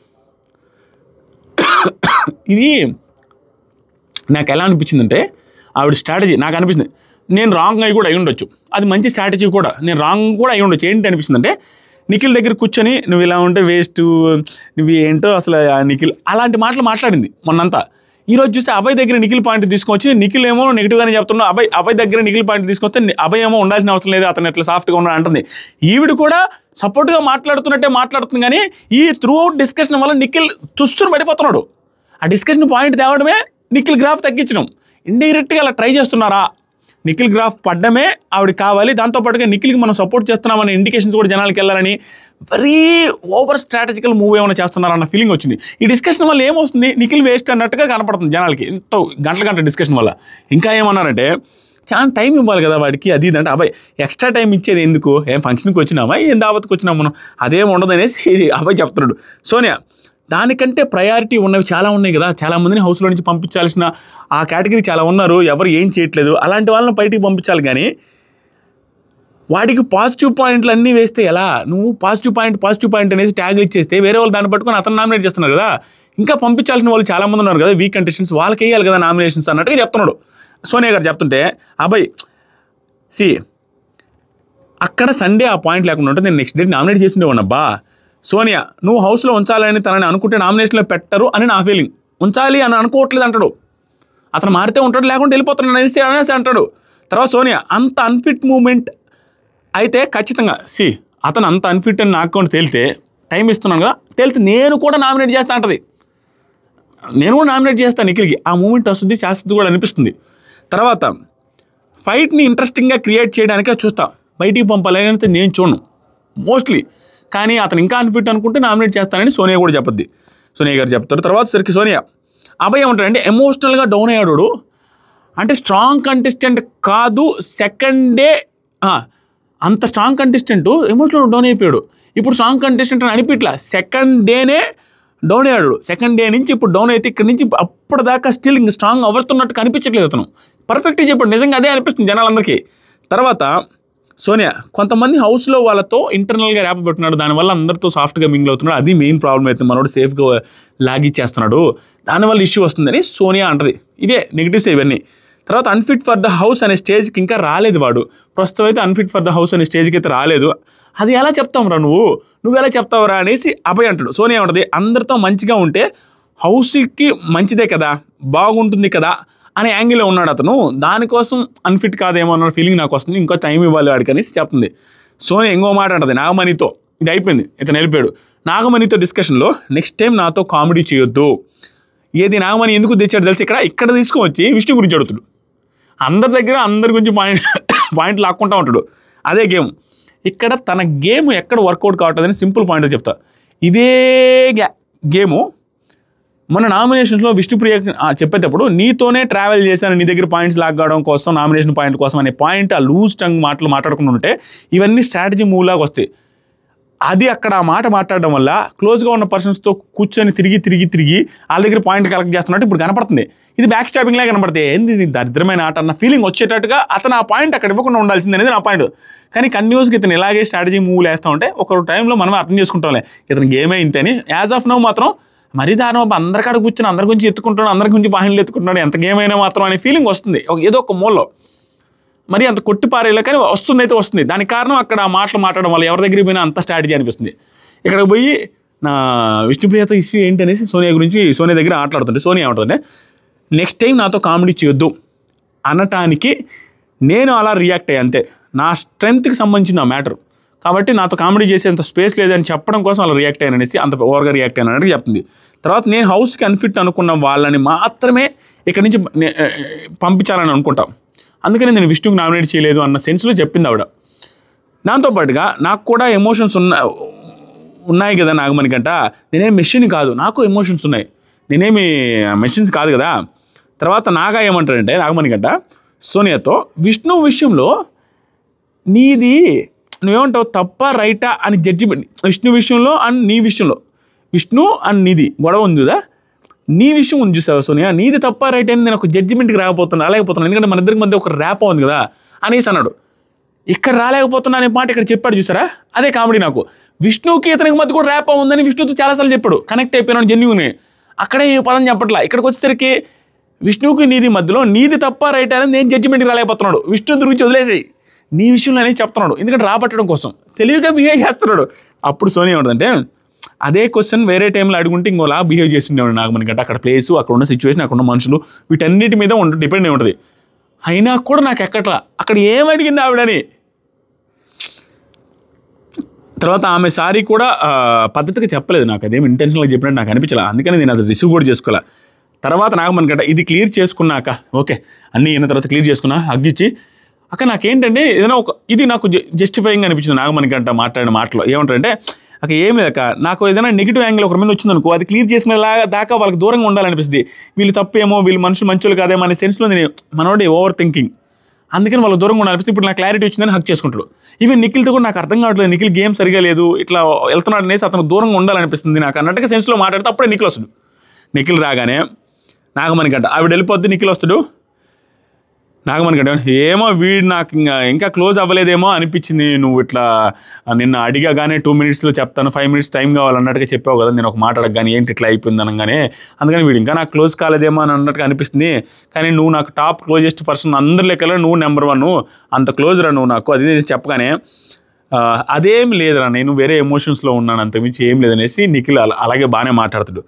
ఇది నాకు ఎలా అనిపించిందంటే, ఆవిడ స్ట్రాటజీ నాకు అనిపించింది, నేను రాంగ్ అయి కూడా అయి ఉండొచ్చు, అది మంచి స్ట్రాటజీ కూడా, నేను రాంగ్ కూడా అయి ఉండొచ్చు. ఏంటి అనిపిస్తుందంటే, నిఖిల్ దగ్గర కూర్చొని నువ్వు ఇలా ఉంటే వేస్ట్, నువ్వు ఏంటో అసలు నిఖిల్ అలాంటి మాటలు మాట్లాడింది మొన్నంతా. ఈరోజు చూస్తే అభయ్ దగ్గర నిఖిల్ పాయింట్ తీసుకొచ్చి నిఖిల్ ఏమో నెగిటివ్గానే చెప్తున్నావు, అభయ్ దగ్గర నిఖిల్ పాయింట్ తీసుకొస్తే అభయ్ ఏమో ఉండాల్సిన అవసరం లేదు, అతను ఎట్లా సాఫ్ట్గా ఉన్నాడు అంటుంది. ఈవిడ కూడా సపోర్ట్గా మాట్లాడుతున్నట్టే మాట్లాడుతుంది, కానీ ఈ త్రూ అవుట్ డిస్కషన్ వల్ల నిఖిల్ తుస్సును పడిపోతున్నాడు. ఆ డిస్కషన్ పాయింట్ తేవడమే నిఖిల్ గ్రాఫ్ తగ్గించడం. ఇండైరెక్ట్గా అలా ట్రై చేస్తున్నారా, నిఖిల్ గ్రాఫ్ పడ్డమే ఆవిడ కావాలి, దాంతోపాటుగా నిఖిల్కి మనం సపోర్ట్ చేస్తున్నామనే ఇండికేషన్స్ కూడా జనాలకి వెళ్ళాలని వెరీ ఓవర్ స్ట్రాటజికల్ మూవ్ ఏమైనా చేస్తున్నారన్న ఫీలింగ్ వచ్చింది. ఈ డిస్కషన్ వల్ల ఏమొస్తుంది, నిఖిల్ వేస్ట్ అన్నట్టుగా కనపడుతుంది జనాలకి, ఎంతో గంటల డిస్కషన్ వల్ల. ఇంకా ఏమన్నారంటే, చాలా టైం ఇవ్వాలి కదా వాడికి, అది ఇదంటే అబ్బాయి ఎక్స్ట్రా టైం ఇచ్చేది ఎందుకు, ఏం ఫంక్షన్కి వచ్చినామా, ఏం దావత్కి వచ్చినాం మనం, అదేం ఉండదు అనేసి అబ్బాయి చెప్తున్నాడు. సోనియా దానికంటే ప్రయారిటీ ఉన్నవి చాలా ఉన్నాయి కదా, చాలామందిని హౌస్లో నుంచి పంపించాల్సిన ఆ కేటగిరీ చాలా ఉన్నారు, ఎవరు ఏం చేయట్లేదు, అలాంటి వాళ్ళని బయటికి పంపించాలి. కానీ వాడికి పాజిటివ్ పాయింట్లు అన్నీ వేస్తే ఎలా, నువ్వు పాజిటివ్ పాయింట్ అనేసి ట్యాగులు ఇచ్చేస్తే వేరే వాళ్ళు దాన్ని పట్టుకొని అతను నామినేట్ చేస్తున్నారు కదా, ఇంకా పంపించాల్సిన వాళ్ళు చాలామంది ఉన్నారు కదా, వీక్ కంటెస్టెంట్స్, వాళ్ళకి వేయాలి కదా నామినేషన్స్ అన్నట్టుగా చెప్తున్నాడు. సోనియా గారు చెప్తుంటే, అబ్బాయి అక్కడ సండే ఆ పాయింట్ లేకుండా ఉంటే నేను నెక్స్ట్ డే నామినేట్ చేసిండేవాడినబ్బా. సోనియా నువ్వు హౌస్లో ఉంచాలని తనని అనుకుంటే నామినేషన్లో పెట్టరు అని నా ఫీలింగ్, ఉంచాలి అని అనుకోవట్లేదు అంటాడు, అతను మారితే ఉంటాడు లేకుంటే వెళ్ళిపోతాడు అనేసి అంటాడు. తర్వాత సోనియా అంత అన్ఫిట్ మూమెంట్ అయితే ఖచ్చితంగా అతను అంత అన్ఫిట్ అని నాకు అకౌంట్ తేలితే, టైం ఇస్తున్నాను కదా, తేలితే నేను కూడా నామినేట్ చేస్తా అంటది, నేను కూడా నామినేట్ చేస్తాను నిఖిల్కి, ఆ మూమెంట్ వస్తుంది, చేస్తుంది కూడా అనిపిస్తుంది. తర్వాత ఫైట్ని ఇంట్రెస్టింగ్గా క్రియేట్ చేయడానికే చూస్తా, బయటికి పంపాలని అయితే నేను చూడను మోస్ట్లీ. కానీ అతను ఇంకా అన్ఫిట్ అనుకుంటే నామినేట్ చేస్తానని సోనియా కూడా చెప్పద్ది, సోనియా గారు చెప్తారు. తర్వాత సరికి సోనియా అభయ్ ఏమంటాడంటే, ఎమోషనల్గా డౌన్ అయ్యాడు, అంటే స్ట్రాంగ్ కంటెస్టెంట్ కాదు, సెకండ్ డే అంత స్ట్రాంగ్ కంటెస్టెంట్ ఎమోషనల్ డౌన్ అయిపోయాడు, ఇప్పుడు స్ట్రాంగ్ కంటెస్టెంట్ అని అనిపించట్లా, సెకండ్ డేనే డౌన్ అయ్యాడు, సెకండ్ డే నుంచి ఇప్పుడు డౌన్ అయితే ఇక్కడ నుంచి అప్పటిదాకా స్టిల్ ఇంక స్ట్రాంగ్ అవుతున్నట్టు కనిపించట్లేదు అతను, పర్ఫెక్ట్గా చెప్పాడు, నిజంగా అదే అనిపిస్తుంది జనాలందరికీ. తర్వాత సోనియా కొంతమంది హౌస్లో వాళ్ళతో ఇంటర్నల్గా ర్యాప్ పెట్టున్నాడు, దానివల్ల అందరితో సాఫ్ట్గా మింగిల్ అవుతున్నాడు, అది మెయిన్ ప్రాబ్లం అవుతుంది, మనోడు సేఫ్గా లాగిచ్చేస్తున్నాడు, దానివల్ల ఇష్యూ వస్తుందని సోనియా అంటది. ఇవే నెగిటివ్స్ ఇవన్నీ. తర్వాత అన్ఫిట్ ఫర్ ద హౌస్ అనే స్టేజ్కి ఇంకా రాలేదు వాడు, ప్రస్తుతం అయితే అన్ఫిట్ ఫర్ ద హౌస్ అనే స్టేజ్కి అయితే రాలేదు, అది ఎలా చెప్తావురా నువ్వు ఎలా చెప్తావురా అనేసి అభయ్ అంటాడు. సోనియా ఉంటుంది, అందరితో మంచిగా ఉంటే హౌస్కి మంచిదే కదా, బాగుంటుంది కదా అనే యాంగిల్లో ఉన్నాడు అతను, దానికోసం అన్ఫిట్ కాదేమో అన్న ఫీలింగ్ నాకు వస్తుంది, ఇంకో టైం ఇవ్వాలి వాడికి అనేసి చెప్తుంది. సోనియా ఇంకో మాట అంటది, నాగమణితో ఇది అయిపోయింది, ఇతను వెళ్ళిపోయాడు, నాగమణితో డిస్కషన్లో నెక్స్ట్ టైం నాతో కామెడీ చేయొద్దు, ఏది నాగమణి ఎందుకు తెచ్చాడు తెలిసి ఇక్కడ తీసుకువచ్చి విష్ణు గురించి అడుగుతాడు, అందరి దగ్గర అందరి గురించి పాయింట్ లాక్కుంటూ ఉంటాడు. అదే గేమ్. ఇక్కడ తన గేమ్ ఎక్కడ వర్కౌట్ కావట్లేదని సింపుల్ పాయింట్ చెప్తా. ఇదే గేము మన నామినేషన్స్లో విష్ణుప్రియ చెప్పేటప్పుడు నీతోనే ట్రావెల్ చేశాను, నీ దగ్గర పాయింట్స్ లాక్ కావడం కోసం, నామినేషన్ పాయింట్ కోసం అనే పాయింట్ ఆ లూజ్ టంగ్ మాటలు మాట్లాడుకుంటూ ఉంటే ఇవన్నీ స్ట్రాటజీ మూవ్ లాగా వస్తాయి. అది అక్కడ ఆ మాట మాట్లాడడం వల్ల క్లోజ్గా ఉన్న పర్సన్స్తో కూర్చొని తిరిగి వాళ్ళ దగ్గర పాయింట్ కలెక్ట్ చేస్తున్నట్టు ఇప్పుడు కనపడుతుంది. ఇది బ్యాక్ స్టాపింగ్ లాగా కనపడుతుంది. ఏంది దరిద్రమైన ఆట అన్న ఫీలింగ్ వచ్చేటట్టుగా అతను ఆ పాయింట్ అక్కడ ఇవ్వకుండా ఉండాల్సింది అనేది నా పాయింట్. కానీ కంటిన్యూస్గా ఇతను ఇలాగే స్ట్రాటజీ మూవ్లు వేస్తూ ఉంటే ఒక టైంలో మనమే అర్థం చేసుకుంటాంలే ఇతను గేమే ఇంతని. యాజ్ ఆఫ్ నౌ మాత్రం మరీ దారుణం, అందరికాడ కూర్చొని అందరి గురించి ఎత్తుకుంటాడు, అందరి గురించి పాయింట్లు ఎత్తుకుంటున్నాడు, ఎంత గేమ్ అయినా మాత్రం అనే ఫీలింగ్ వస్తుంది ఏదో ఒక మూలలో. మరి అంత కొట్టిపారేలా కానీ వస్తుంది. దానికి కారణం అక్కడ ఆ మాటలు మాట్లాడడం వల్ల ఎవరి దగ్గరికి పోయినా అంత స్ట్రాటజీ అనిపిస్తుంది. ఇక్కడికి పోయి నా విష్ణుప్రియతో ఇష్యూ ఏంటి అనేసి సోనియా దగ్గర ఆటలాడుతుంటే సోనియా ఏమంటుందంటే నెక్స్ట్ టైం నాతో కామెడీ చేయొద్దు అనటానికి నేను అలా రియాక్ట్ అయ్యా అంతే. నా స్ట్రెంత్కి సంబంధించిన మ్యాటర్ కాబట్టి నాతో కామెడీ చేసేంత స్పేస్ లేదని చెప్పడం కోసం అలా రియాక్ట్ అయ్యాను అనేసి అంత ఓవర్గా రియాక్ట్ అయ్యాను అనేది చెప్తుంది. తర్వాత నేను హౌస్కి అన్ఫిట్ అనుకున్న వాళ్ళని మాత్రమే ఇక్కడి నుంచి పంపించాలని అనుకుంటాం, అందుకని నేను విష్ణుకి నామినేట్ చేయలేదు అన్న సెన్స్లో చెప్పింది ఆవిడ. దాంతోపాటుగా నాకు కూడా ఎమోషన్స్ ఉన్నాయి కదా నాగమణికంట, నేనేం మెషిన్ కాదు, నాకు ఎమోషన్స్ ఉన్నాయి, నేనేమి మెషిన్స్ కాదు కదా. తర్వాత నాగా ఏమంటాడంటే నాగమణికంట సోనియాతో విష్ణు విషయంలో నీది నువ్వేమంటావు తప్ప రైటా అని జడ్జిమెంట్, విష్ణు విషయంలో అండ్ నీ విషయంలో, విష్ణు అండ్ నీది గొడవ ఉంది కదా, నీ విషయం ఉంది చూసావా సోనియా, నీది తప్ప రైట్ అని నేను ఒక జడ్జిమెంట్కి రాలేకపోతున్నాను ఎందుకంటే మన ఇద్దరికి మధ్య ఒక ర్యాప్ ఉంది కదా అనేసి అన్నాడు. ఇక్కడ రాలేకపోతున్నా అనే మాట ఇక్కడ చెప్పాడు చూసారా, అదే కామెడీ నాకు. విష్ణుకి ఇతనికి మధ్య కూడా ర్యాప్ ఉందని విష్ణుతో చాలాసార్లు చెప్పాడు, కనెక్ట్ అయిపోయినాడు జెన్యూని. అక్కడే ఈ పదం చెప్పట్లా. ఇక్కడికి వచ్చేసరికి విష్ణుకి నీది మధ్యలో నీది తప్ప రైట్ అని నేను జడ్జిమెంట్కి రాలేకపోతున్నాడు, విష్ణు గురించి వదిలేసి నీ విషయంలో అనేది చెప్తున్నాడు ఎందుకంటే రాబట్టడం కోసం తెలివిగా బిహేవ్ చేస్తున్నాడు. అప్పుడు సోనియా ఏమంటుందంటే అదే క్వశ్చన్ వేరే టైంలో అడుగుంటే ఇంకోలా బిహేవ్ చేస్తుండేవాడు నాగమణికంట. అక్కడ ప్లేసు, అక్కడ ఉన్న సిచ్యువేషన్, అక్కడ ఉన్న మనుషులు వీటన్నిటి మీద డిపెండ్ అయి ఉంటుంది. అయినా కూడా నాకు ఎక్కట్లా అక్కడ ఏం అడిగింది ఆవిడని. తర్వాత ఆమె సారీ కూడా పద్ధతిగా చెప్పలేదు, నాకు అదేం ఇంటెన్షనల్గా చెప్పినట్టు నాకు అనిపించలే, అందుకని నేను అది రిసీవ్ కూడా చేసుకోలే. తర్వాత నాగమణికంట ఇది క్లియర్ చేసుకున్నాక ఓకే అన్నీ అయిన తర్వాత క్లియర్ చేసుకున్నా అగ్గిచ్చి అక్క నాకేంటంటే ఏదైనా ఒక ఇది నాకు జస్టిఫైయింగ్ అనిపించింది నాగమణికంట మాట్లాడిన మాటలో. ఏమంటారంటే అక్క ఏం లేదక్క, నాకు ఏదైనా నెగిటివ్ యాంగిల్ ఒకరి మీద వచ్చిందనుకో అది క్లియర్ చేసుకునేలాగా దాకా వాళ్ళకి దూరంగా ఉండాలనిపిస్తుంది. వీళ్ళు తప్పేమో, వీళ్ళు మనుషులు మంచోళ్ళు కాదేమో అనే సెన్స్లో నేను మనోడి ఓవర్ థింకింగ్, అందుకని వాళ్ళకి దూరంగా ఉండాలనిపిస్తుంది. ఇప్పుడు నాకు క్లారిటీ వచ్చిందని హక్ చేసుకుంటాడు. ఈవెన్ నిఖిల్తో కూడా నాకు అర్థం కావట్లేదు, నిఖిల్ గేమ్ సరిగా లేదు, ఇట్లా వెళ్తున్నాడు అనేసి అతను దూరంగా ఉండాలనిపిస్తుంది నాకు అన్నట్టుగా సెన్స్లో మాట్లాడితే అప్పుడే నిఖిల్ వస్తాడు. నిఖిల్ రాగానే నాగమణికంట ఆవిడ వెళ్ళిపోద్ది, నిఖిల్ వస్తాడు. నాగమణికంట ఏమో వీడు నాకు ఇంకా క్లోజ్ అవ్వలేదేమో అనిపించింది, నువ్వు ఇట్లా నిన్న అడిగానే 2 minutesలో చెప్తాను 5 minutes టైం కావాలన్నట్టుగా చెప్పావు కదా, నేను ఒక మాట అడగగానే ఏంటి ఇట్లా అయిపోయింది అనగానే అందుకని వీడు ఇంకా నాకు క్లోజ్ కాలేదేమో అని అన్నట్టుగా అనిపిస్తుంది. కానీ నువ్వు నాకు టాప్ క్లోజెస్ట్ పర్సన్ అందరి లెక్కలో నువ్వు నెంబర్ 1, అంత క్లోజ్ రా నువ్వు నాకు అది చెప్పగానే అదేం లేదురా నేను వేరే ఎమోషన్స్లో ఉన్నాను అంతకుమించి ఏం లేదనేసి నిఖిల్ అలాగే బాగానే మాట్లాడుతాడు.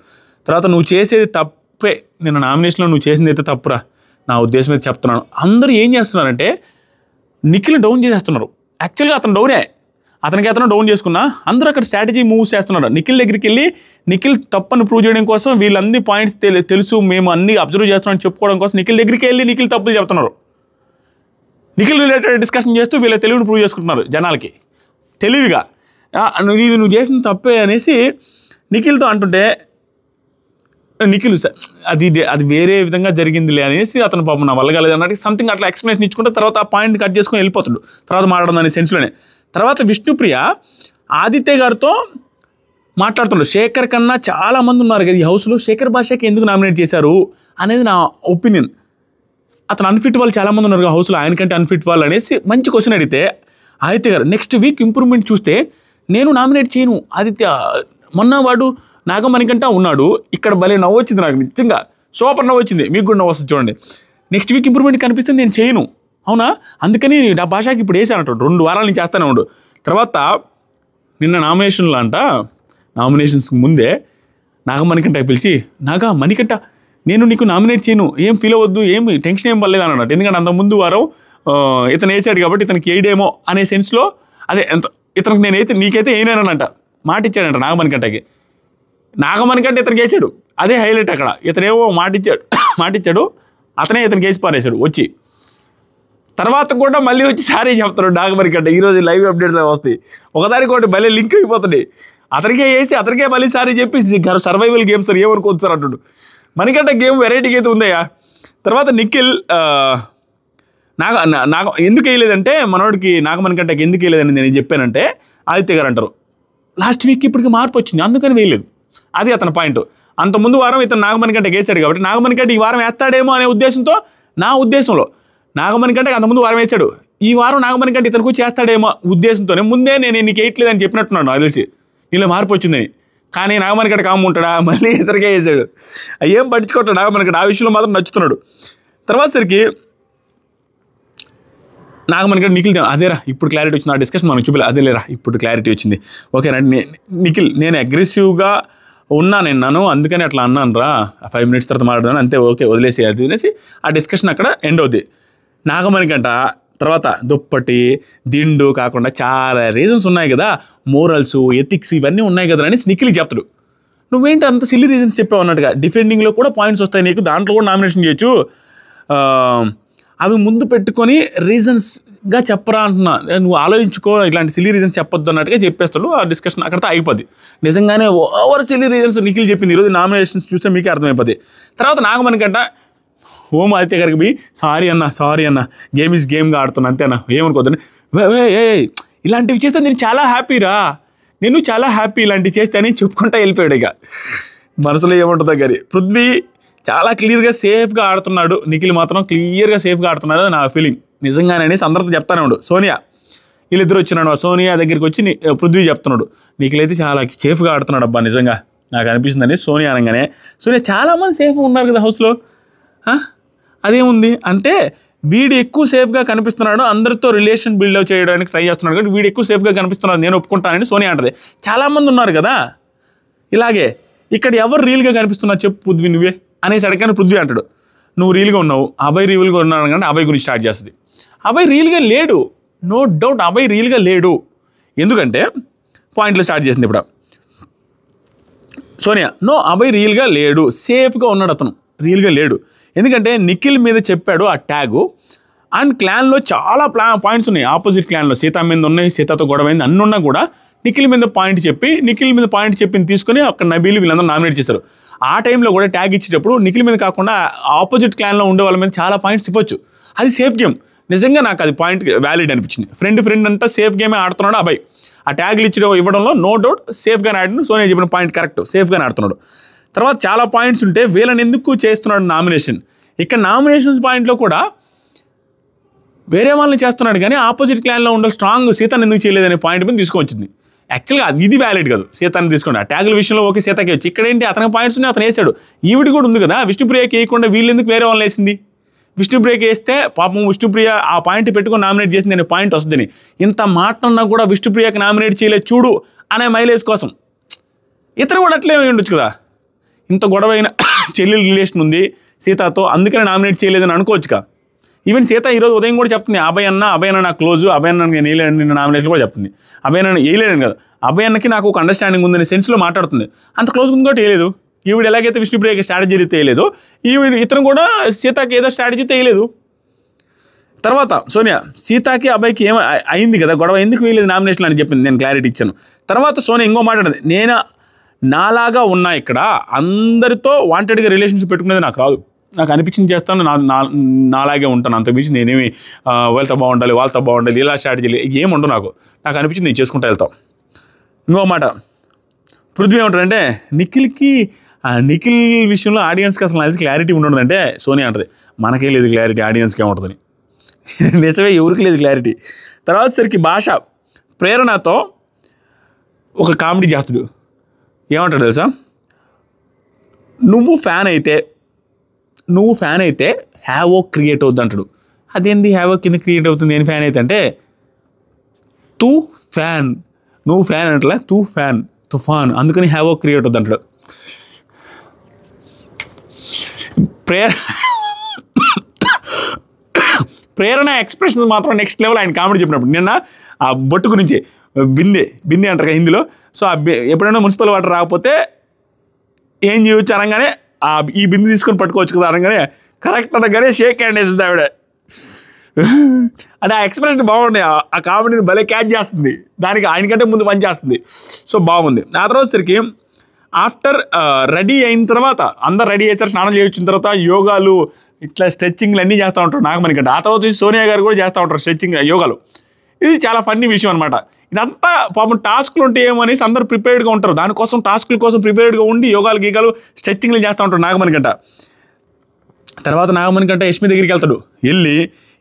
తర్వాత నువ్వు చేసేది తప్పే, నిన్న నామినేషన్లో నువ్వు చేసింది అయితే తప్పురా నా ఉద్దేశం అయితే చెప్తున్నాను. అందరూ ఏం చేస్తున్నారంటే నిఖిల్ డౌన్ చేసేస్తున్నారు. యాక్చువల్గా అతను డౌనే, అతనికి అతను డౌన్ చేసుకున్నా అందరూ అక్కడ స్ట్రాటజీ మూవ్స్ చేస్తున్నారు. నిఖిల్ దగ్గరికి వెళ్ళి నిఖిల్ తప్పని ప్రూవ్ చేయడం కోసం వీళ్ళందరి పాయింట్స్ తెలుసు మేము అన్ని అబ్జర్వ్ చేస్తున్నామని చెప్పుకోవడం కోసం నిఖిల్ దగ్గరికి వెళ్ళి నిఖిల్ తప్పులు చెప్తున్నారు. నిఖిల్ రిలేటెడ్ డిస్కషన్ చేస్తూ వీళ్ళ తెలివిని ప్రూవ్ చేసుకుంటున్నారు జనాలకి తెలివిగా. నువ్వు చేసిన తప్పే అనేసి నిఖిల్తో అంటుంటే నిఖిల్ అది వేరే విధంగా జరిగిందిలే అనేసి అతను పాపం నా వల్ల కాలేదు అన్నట్టు సంథింగ్ అట్లా ఎక్స్ప్లెనేషన్ ఇచ్చుకుంటే తర్వాత ఆ పాయింట్ కట్ చేసుకొని వెళ్ళిపోతాడు తర్వాత మాట్లాడడం అనే సెన్స్లోనే. తర్వాత విష్ణుప్రియ ఆదిత్య గారితో మాట్లాడుతున్నాడు. శేఖర్ కన్నా చాలామంది ఉన్నారు కదా ఈ హౌస్లో, శేఖర్ భాషకి ఎందుకు నామినేట్ చేశారు అనేది నా ఒపీనియన్. అతను అన్ఫిట్ వాళ్ళు చాలామంది ఉన్నారు హౌస్లో, ఆయనకంటే అన్ఫిట్ వాళ్ళు అనేసి మంచి క్వశ్చన్ అడిగితే ఆదిత్య గారు నెక్స్ట్ వీక్ ఇంప్రూవ్మెంట్ చూస్తే నేను నామినేట్ చేయను ఆదిత్య, మొన్న వాడు నాగమణికంట ఉన్నాడు, ఇక్కడ భలే నవ్వు వచ్చింది నాకు, నిజంగా సూపర్ నవ్వు వచ్చింది, మీకు కూడా నవ్వు వస్తుంది చూడండి. నెక్స్ట్ వీక్ ఇంప్రూవ్మెంట్ కనిపిస్తుంది నేను చేయను, అవునా అందుకని నా భాషకి ఇప్పుడు వేసానంట 2 వారాల నుంచి చేస్తానే ఉండు. తర్వాత నిన్న నామినేషన్లో నామినేషన్స్ ముందే నాగమణికంట పిలిచి మణికంట నేను నీకు నామినేట్ చేయను, ఏం ఫీల్ అవ్వద్దు, ఏం టెన్షన్ ఏం పర్లేదు అన్నట్టు, ఎందుకంటే అంత ముందు వారం ఇతను వేసాడు కాబట్టి ఇతనికి వేయడేమో అనే సెన్స్లో అదే ఎంత ఇతనికి నేనైతే నీకైతే వేయనేనంట మాట ఇచ్చాడంట నాగమణికంటకి. నాగమణికంట ఇతనికి వేసాడు, అదే హైలైట్ అక్కడ. ఇతనేమో మాట ఇచ్చాడు అతనే ఇతనికి వేసి పారేశాడు వచ్చి. తర్వాత కూడా మళ్ళీ వచ్చి సారీ చెప్తాడు నాగమణికంట. ఈరోజు లైవ్ అప్డేట్స్ వస్తాయి, ఒకదానికి ఒకటి మళ్ళీ లింక్ అయిపోతుంది. అతనికే వేసి అతనికే మళ్ళీ సారీ చెప్పి సర్వైవల్ గేమ్స్ సార్ ఏమనుకోవచ్చు సార్ అంటుడు. మణికంట గేమ్ వెరైటీగా అయితే ఉందయ్యా. తర్వాత నిఖిల్ నాకు ఎందుకు వేయలేదంటే మనోడికి నాగమణికంటకి ఎందుకు వేయలేదని నేను చెప్పానంటే ఆదిత్య గారు అంటారు లాస్ట్ వీక్ ఇప్పటికి మార్పు వచ్చింది అందుకని వేయలేదు. అది అతని పాయింట్. అంత ముందు వారం ఇతను నాగమణికంటకి వేసాడు కాబట్టి నాగమణికంట ఈ వారం వేస్తాడేమో అనే ఉద్దేశంతో, నా ఉద్దేశంలో నాగమణికంటకి అంత ముందు వారం వేసాడు, ఈ వారం నాగమణికంట ఇతనికి చేస్తాడేమో ఉద్దేశంతోనే ముందే నేను నీకు వేయట్లేదని చెప్పినట్టున్నాను నాకు తెలిసి, నీలో మార్పు వచ్చిందని. కానీ నాగమణికంట కాము ఉంటాడా, మళ్ళీ ఇతనికే వేసాడు. ఏం పట్టించుకోవట్లేదు నాగమణికంట, ఆ విషయంలో మాత్రం నచ్చుతున్నాడు. తర్వాత సరికి నాగమణికంట నిఖిల్ అదేరా ఇప్పుడు క్లారిటీ వచ్చింది, ఆ డిస్కషన్ మనకు చూపలే, అదేలేరా ఇప్పుడు క్లారిటీ వచ్చింది. ఓకేనా నిఖిల్, నేను అగ్రెసివ్గా ఉన్నాను అందుకని అట్లా అన్నాను రా, 5 minutes తర్వాత మాట్లాడదాను అంతే, ఓకే వదిలేసి అది వదిలేసి ఆ డిస్కషన్ అక్కడ ఎండ్ అవుద్ది. నాగమణికంట తర్వాత దుప్పటి దిండు కాకుండా చాలా రీజన్స్ ఉన్నాయి కదా, మోరల్స్ ఎథిక్స్ ఇవన్నీ ఉన్నాయి కదా అని నిఖిల్కి చెప్తాడు. నువ్వేంటి అంత సిల్లీ రీజన్స్ చెప్పావు అన్నట్టుగా, డిఫెండింగ్లో కూడా పాయింట్స్ వస్తాయి నీకు, దాంట్లో కూడా నామినేషన్ చేయొచ్చు, అవి ముందు పెట్టుకొని రీజన్స్గా చెప్పరా అంటున్నా, నువ్వు ఆలోచించుకో, ఇలాంటి సిల్లీ రీజన్స్ చెప్పొద్దు అన్నట్టుగా చెప్పేస్తాడు. ఆ డిస్కషన్ అక్కడితో అయిపోద్ది. నిజంగానే ఓవర్ సిల్లీ రీజన్స్ నిఖిల్ చెప్పింది. ఈరోజు నామినేషన్స్ చూస్తే మీకే అర్థమైపోద్ది. తర్వాత నాగమణికంట ఓం ఆదిత్య గారికి పోయి సారీ అన్న గేమ్ ఈజ్ గేమ్గా ఆడుతున్నా అంతేనా, ఏమనుకోద్దని, ఇలాంటివి చేస్తే నేను చాలా హ్యాపీ ఇలాంటివి చేస్తే అని చెప్పుకుంటా వెళ్ళిపోయాడు. ఇక మనసులో ఏముంటుందో కానీ పృథ్వీ చాలా క్లియర్గా సేఫ్గా ఆడుతున్నాడు, నిఖిల్ మాత్రం క్లియర్గా సేఫ్గా ఆడుతున్నాడు నా ఫీలింగ్ నిజంగానే అనేసి అందరితో చెప్తానే ఉండు. సోనియా వీళ్ళిద్దరు వచ్చినాడు, సోనియా దగ్గరికి వచ్చి పృథ్వీ చెప్తున్నాడు నిఖిల్ అయితే చాలా సేఫ్గా ఆడుతున్నాడు అబ్బా నిజంగా నాకు అనిపిస్తుందని. సోనియా అనగానే సోనియా చాలామంది సేఫ్గా ఉన్నారు కదా హౌస్లో, అదేముంది అంటే వీడు ఎక్కువ సేఫ్గా కనిపిస్తున్నాడు, అందరితో రిలేషన్ బిల్డప్ చేయడానికి ట్రై చేస్తున్నాడు కాబట్టి వీడు ఎక్కువ సేఫ్గా కనిపిస్తున్నాడు, నేను ఒప్పుకుంటానని సోనియా అంటది. చాలామంది ఉన్నారు కదా ఇలాగే, ఇక్కడ ఎవరు రియల్గా కనిపిస్తున్నారు చెప్పు పృథ్వీ నువ్వే అనేసి అడగని పృథ్వీ అంటాడు, నువ్వు రియల్గా ఉన్నావు, అభయ్ రియల్గా ఉన్నాడు అంటే అభయ్ గురించి స్టార్ట్ చేస్తుంది. అభయ్ రియల్గా లేడు, నో డౌట్ అభయ్ రియల్గా లేడు. ఎందుకంటే పాయింట్లు స్టార్ట్ చేసింది ఇప్పుడు సోనియా, అభయ్ రియల్గా లేడు, సేఫ్గా ఉన్నాడు, అతను రియల్గా లేడు. ఎందుకంటే నిఖిల్ మీద చెప్పాడు ఆ ట్యాగు, అండ్ క్లాన్లో చాలా పాయింట్స్ ఉన్నాయి, ఆపోజిట్ క్లాన్లో సీత మీద ఉన్నాయి, సీతతో గొడవైంది అన్నీ ఉన్నా కూడా నిఖిల్ మీద పాయింట్ చెప్పింది తీసుకొని అక్కడ నబీలు వీళ్ళందరూ నామినేట్ చేశారు. ఆ టైంలో కూడా ట్యాగ్ ఇచ్చేటప్పుడు నిఖిల్ మీద కాకుండా ఆపోజిట్ క్లాన్లో ఉండే వాళ్ళ మీద చాలా పాయింట్స్ ఇవ్వచ్చు, అది సేఫ్ గేమ్. నిజంగా నాకు అది పాయింట్ వ్యాలిడ్ అనిపించింది. ఫ్రెండ్ అంతా సేఫ్ గేమే ఆడుతున్నాడు అబ్బాయి, ఆ ట్యాగ్లు ఇవ్వడంలో నో డౌట్ సేఫ్గానే ఆడిన, సోనియా చెప్పిన పాయింట్ కరెక్ట్, సేఫ్గానే ఆడుతున్నాడు. తర్వాత చాలా పాయింట్స్ ఉంటే వీళ్ళని ఎందుకు చేస్తున్నాడు నామినేషన్, ఇక్కడ నామినేషన్స్ పాయింట్లో కూడా వేరే వాళ్ళని చేస్తున్నాడు కానీ ఆపోజిట్ క్లాన్లో ఉండే స్ట్రాంగ్ సీతను ఎందుకు చేయలేదనే పాయింట్ మీద తీసుకొచ్చింది. యాక్చువల్గా ఇది వ్యాలిడ్ కాదు, సీతని తీసుకోండి, ఆ ట్యాగుల విషయంలో ఓకే సీతకి వచ్చి, ఇక్కడ ఏంటి అతనికి పాయింట్స్ ఉన్నాయి అతను వేసాడు, ఈవిడి కూడా ఉంది కదా, విష్ణుప్రియకి వేయకుండా వీళ్ళు ఎందుకు వేరే వాళ్ళని వేసింది, విష్ణుప్రియకి వేస్తే పాపం విష్ణుప్రియ ఆ పాయింట్ పెట్టుకొని నామినేట్ చేసింది అనే పాయింట్ వస్తుందని, ఇంత మాటన్నా కూడా విష్ణుప్రియకి నామినేట్ చేయలేదు చూడు అనే మైలేజ్ కోసం. ఇతను కూడా అట్లే ఉండొచ్చు కదా, ఇంత గొడవైన చెల్లెల రిలేషన్ ఉంది సీతతో అందుకని నామినేట్ చేయలేదని అనుకోవచ్చుగా. ఈవెన్ సీత ఈరోజు ఉదయం కూడా చెప్తుంది, అభయ్ అన్న నాకు క్లోజు, అభయ్ అన్న నేను వేయలేను నిన్న నామినేషన్ కూడా చెప్తుంది, అభయ్ అన్న వేయలేను కదా, అభయ్ అన్నకి నాకు ఒక అండర్స్టాండింగ్ ఉందనే సెన్స్లో మాట్లాడుతుంది, అంత క్లోజ్ ఉంది కూడా వేయలేదు. ఈవిడ ఎలాగైతే విష్ణుప్రియకి స్ట్రాటజీ వేయలేదు, ఇతను కూడా సీతకి ఏదో స్ట్రాటజీ వేయలేదు. తర్వాత సోనియా సీతకి అభయ్కి అయింది కదా గొడవ, ఎందుకు వేయలేదు నామినేషన్ అని చెప్పింది, నేను క్లారిటీ ఇచ్చాను. తర్వాత సోనియా ఇంకో మాట్లాడింది, నేను నాలాగా ఉన్నా ఇక్కడ అందరితో వాంటెడ్గా రిలేషన్షిప్ పెట్టుకునేది నాకు రాదు, నాకు అనిపించింది చేస్తాను, నాలాగే ఉంటాను, అంతకుమించి నేనేమి వాళ్ళతో బాగుండాలి ఇలా స్ట్రాటజీలు ఏముండవు, నాకు అనిపించింది నేను చేసుకుంటూ వెళ్తాం. ఇంకో మాట పృథ్వీ ఏమంటారంటే నిఖిల్ విషయంలో ఆడియన్స్కి అసలు నాకు క్లారిటీ ఉండదంటే సోనియా అంటది, మనకే లేదు క్లారిటీ ఆడియన్స్కి ఏముంటుందని. నిజమే ఎవరికి లేదు క్లారిటీ. తర్వాత సరికి భాష ప్రేరణతో ఒక కామెడీ చేస్తుడు, ఏమంటాడు తెలుసా, నువ్వు ఫ్యాన్ అయితే హ్యావో క్రియేట్ అవుద్ది అంటాడు. అదేంది హ్యావో కింద క్రియేట్ అవుతుంది నేను ఫ్యాన్ అయితే అంటే, నువ్వు ఫ్యాన్ అంటలా తుఫాన్ అందుకని హ్యావో క్రియేట్ అవుద్ది అంటాడు. ప్రేరణ ఎక్స్ప్రెషన్స్ మాత్రం నెక్స్ట్ లెవెల్. ఆయన కామెడీ చెప్పినప్పుడు నిన్న ఆ బొట్టు గురించి బిందె అంటారు కదా హిందీలో, సో ఎప్పుడైనా మున్సిపల్ వాటర్ రాకపోతే ఏం చేయవచ్చు అనగానే ఈ బిందె తీసుకొని పట్టుకోవచ్చు కదా అనగానే కరెక్ట్ అనగానే షేక్ హ్యాండ్ వేసింది ఆవిడ. అంటే ఆ ఎక్స్ప్రెషన్ బాగుంది, ఆ కామెడీని భలే క్యాచ్ చేస్తుంది, దానికి ఆయనకంటే ముందు పని చేస్తుంది. సో బాగుంది. ఆ తర్వాత సరికి ఆఫ్టర్ రెడీ అయిన తర్వాత అందరు రెడీ చేశారు, స్నానం చేయించిన తర్వాత యోగాలు ఇట్లా స్ట్రెచ్చింగ్లు అన్నీ చేస్తూ ఉంటారు నాగమణి కంటే. ఆ తర్వాత వచ్చి సోనియా గారు కూడా చేస్తూ ఉంటారు స్ట్రెచ్చింగ్ యోగాలు. ఇది చాలా ఫన్నీ విషయం అనమాట. ఇదంతా పాపం టాస్క్లు ఉంటాయి ఏమో అనేసి అందరూ ప్రిపేర్డ్గా ఉంటారు, దానికోసం టాస్క్ల కోసం ప్రిపేర్డ్గా ఉండి యోగాలు గీగాలు స్ట్రెచ్చింగ్లు చేస్తూ ఉంటారు నాగమణి కంట. తర్వాత నాగమణి కంట యష్మి దగ్గరికి వెళ్తాడు, వెళ్ళి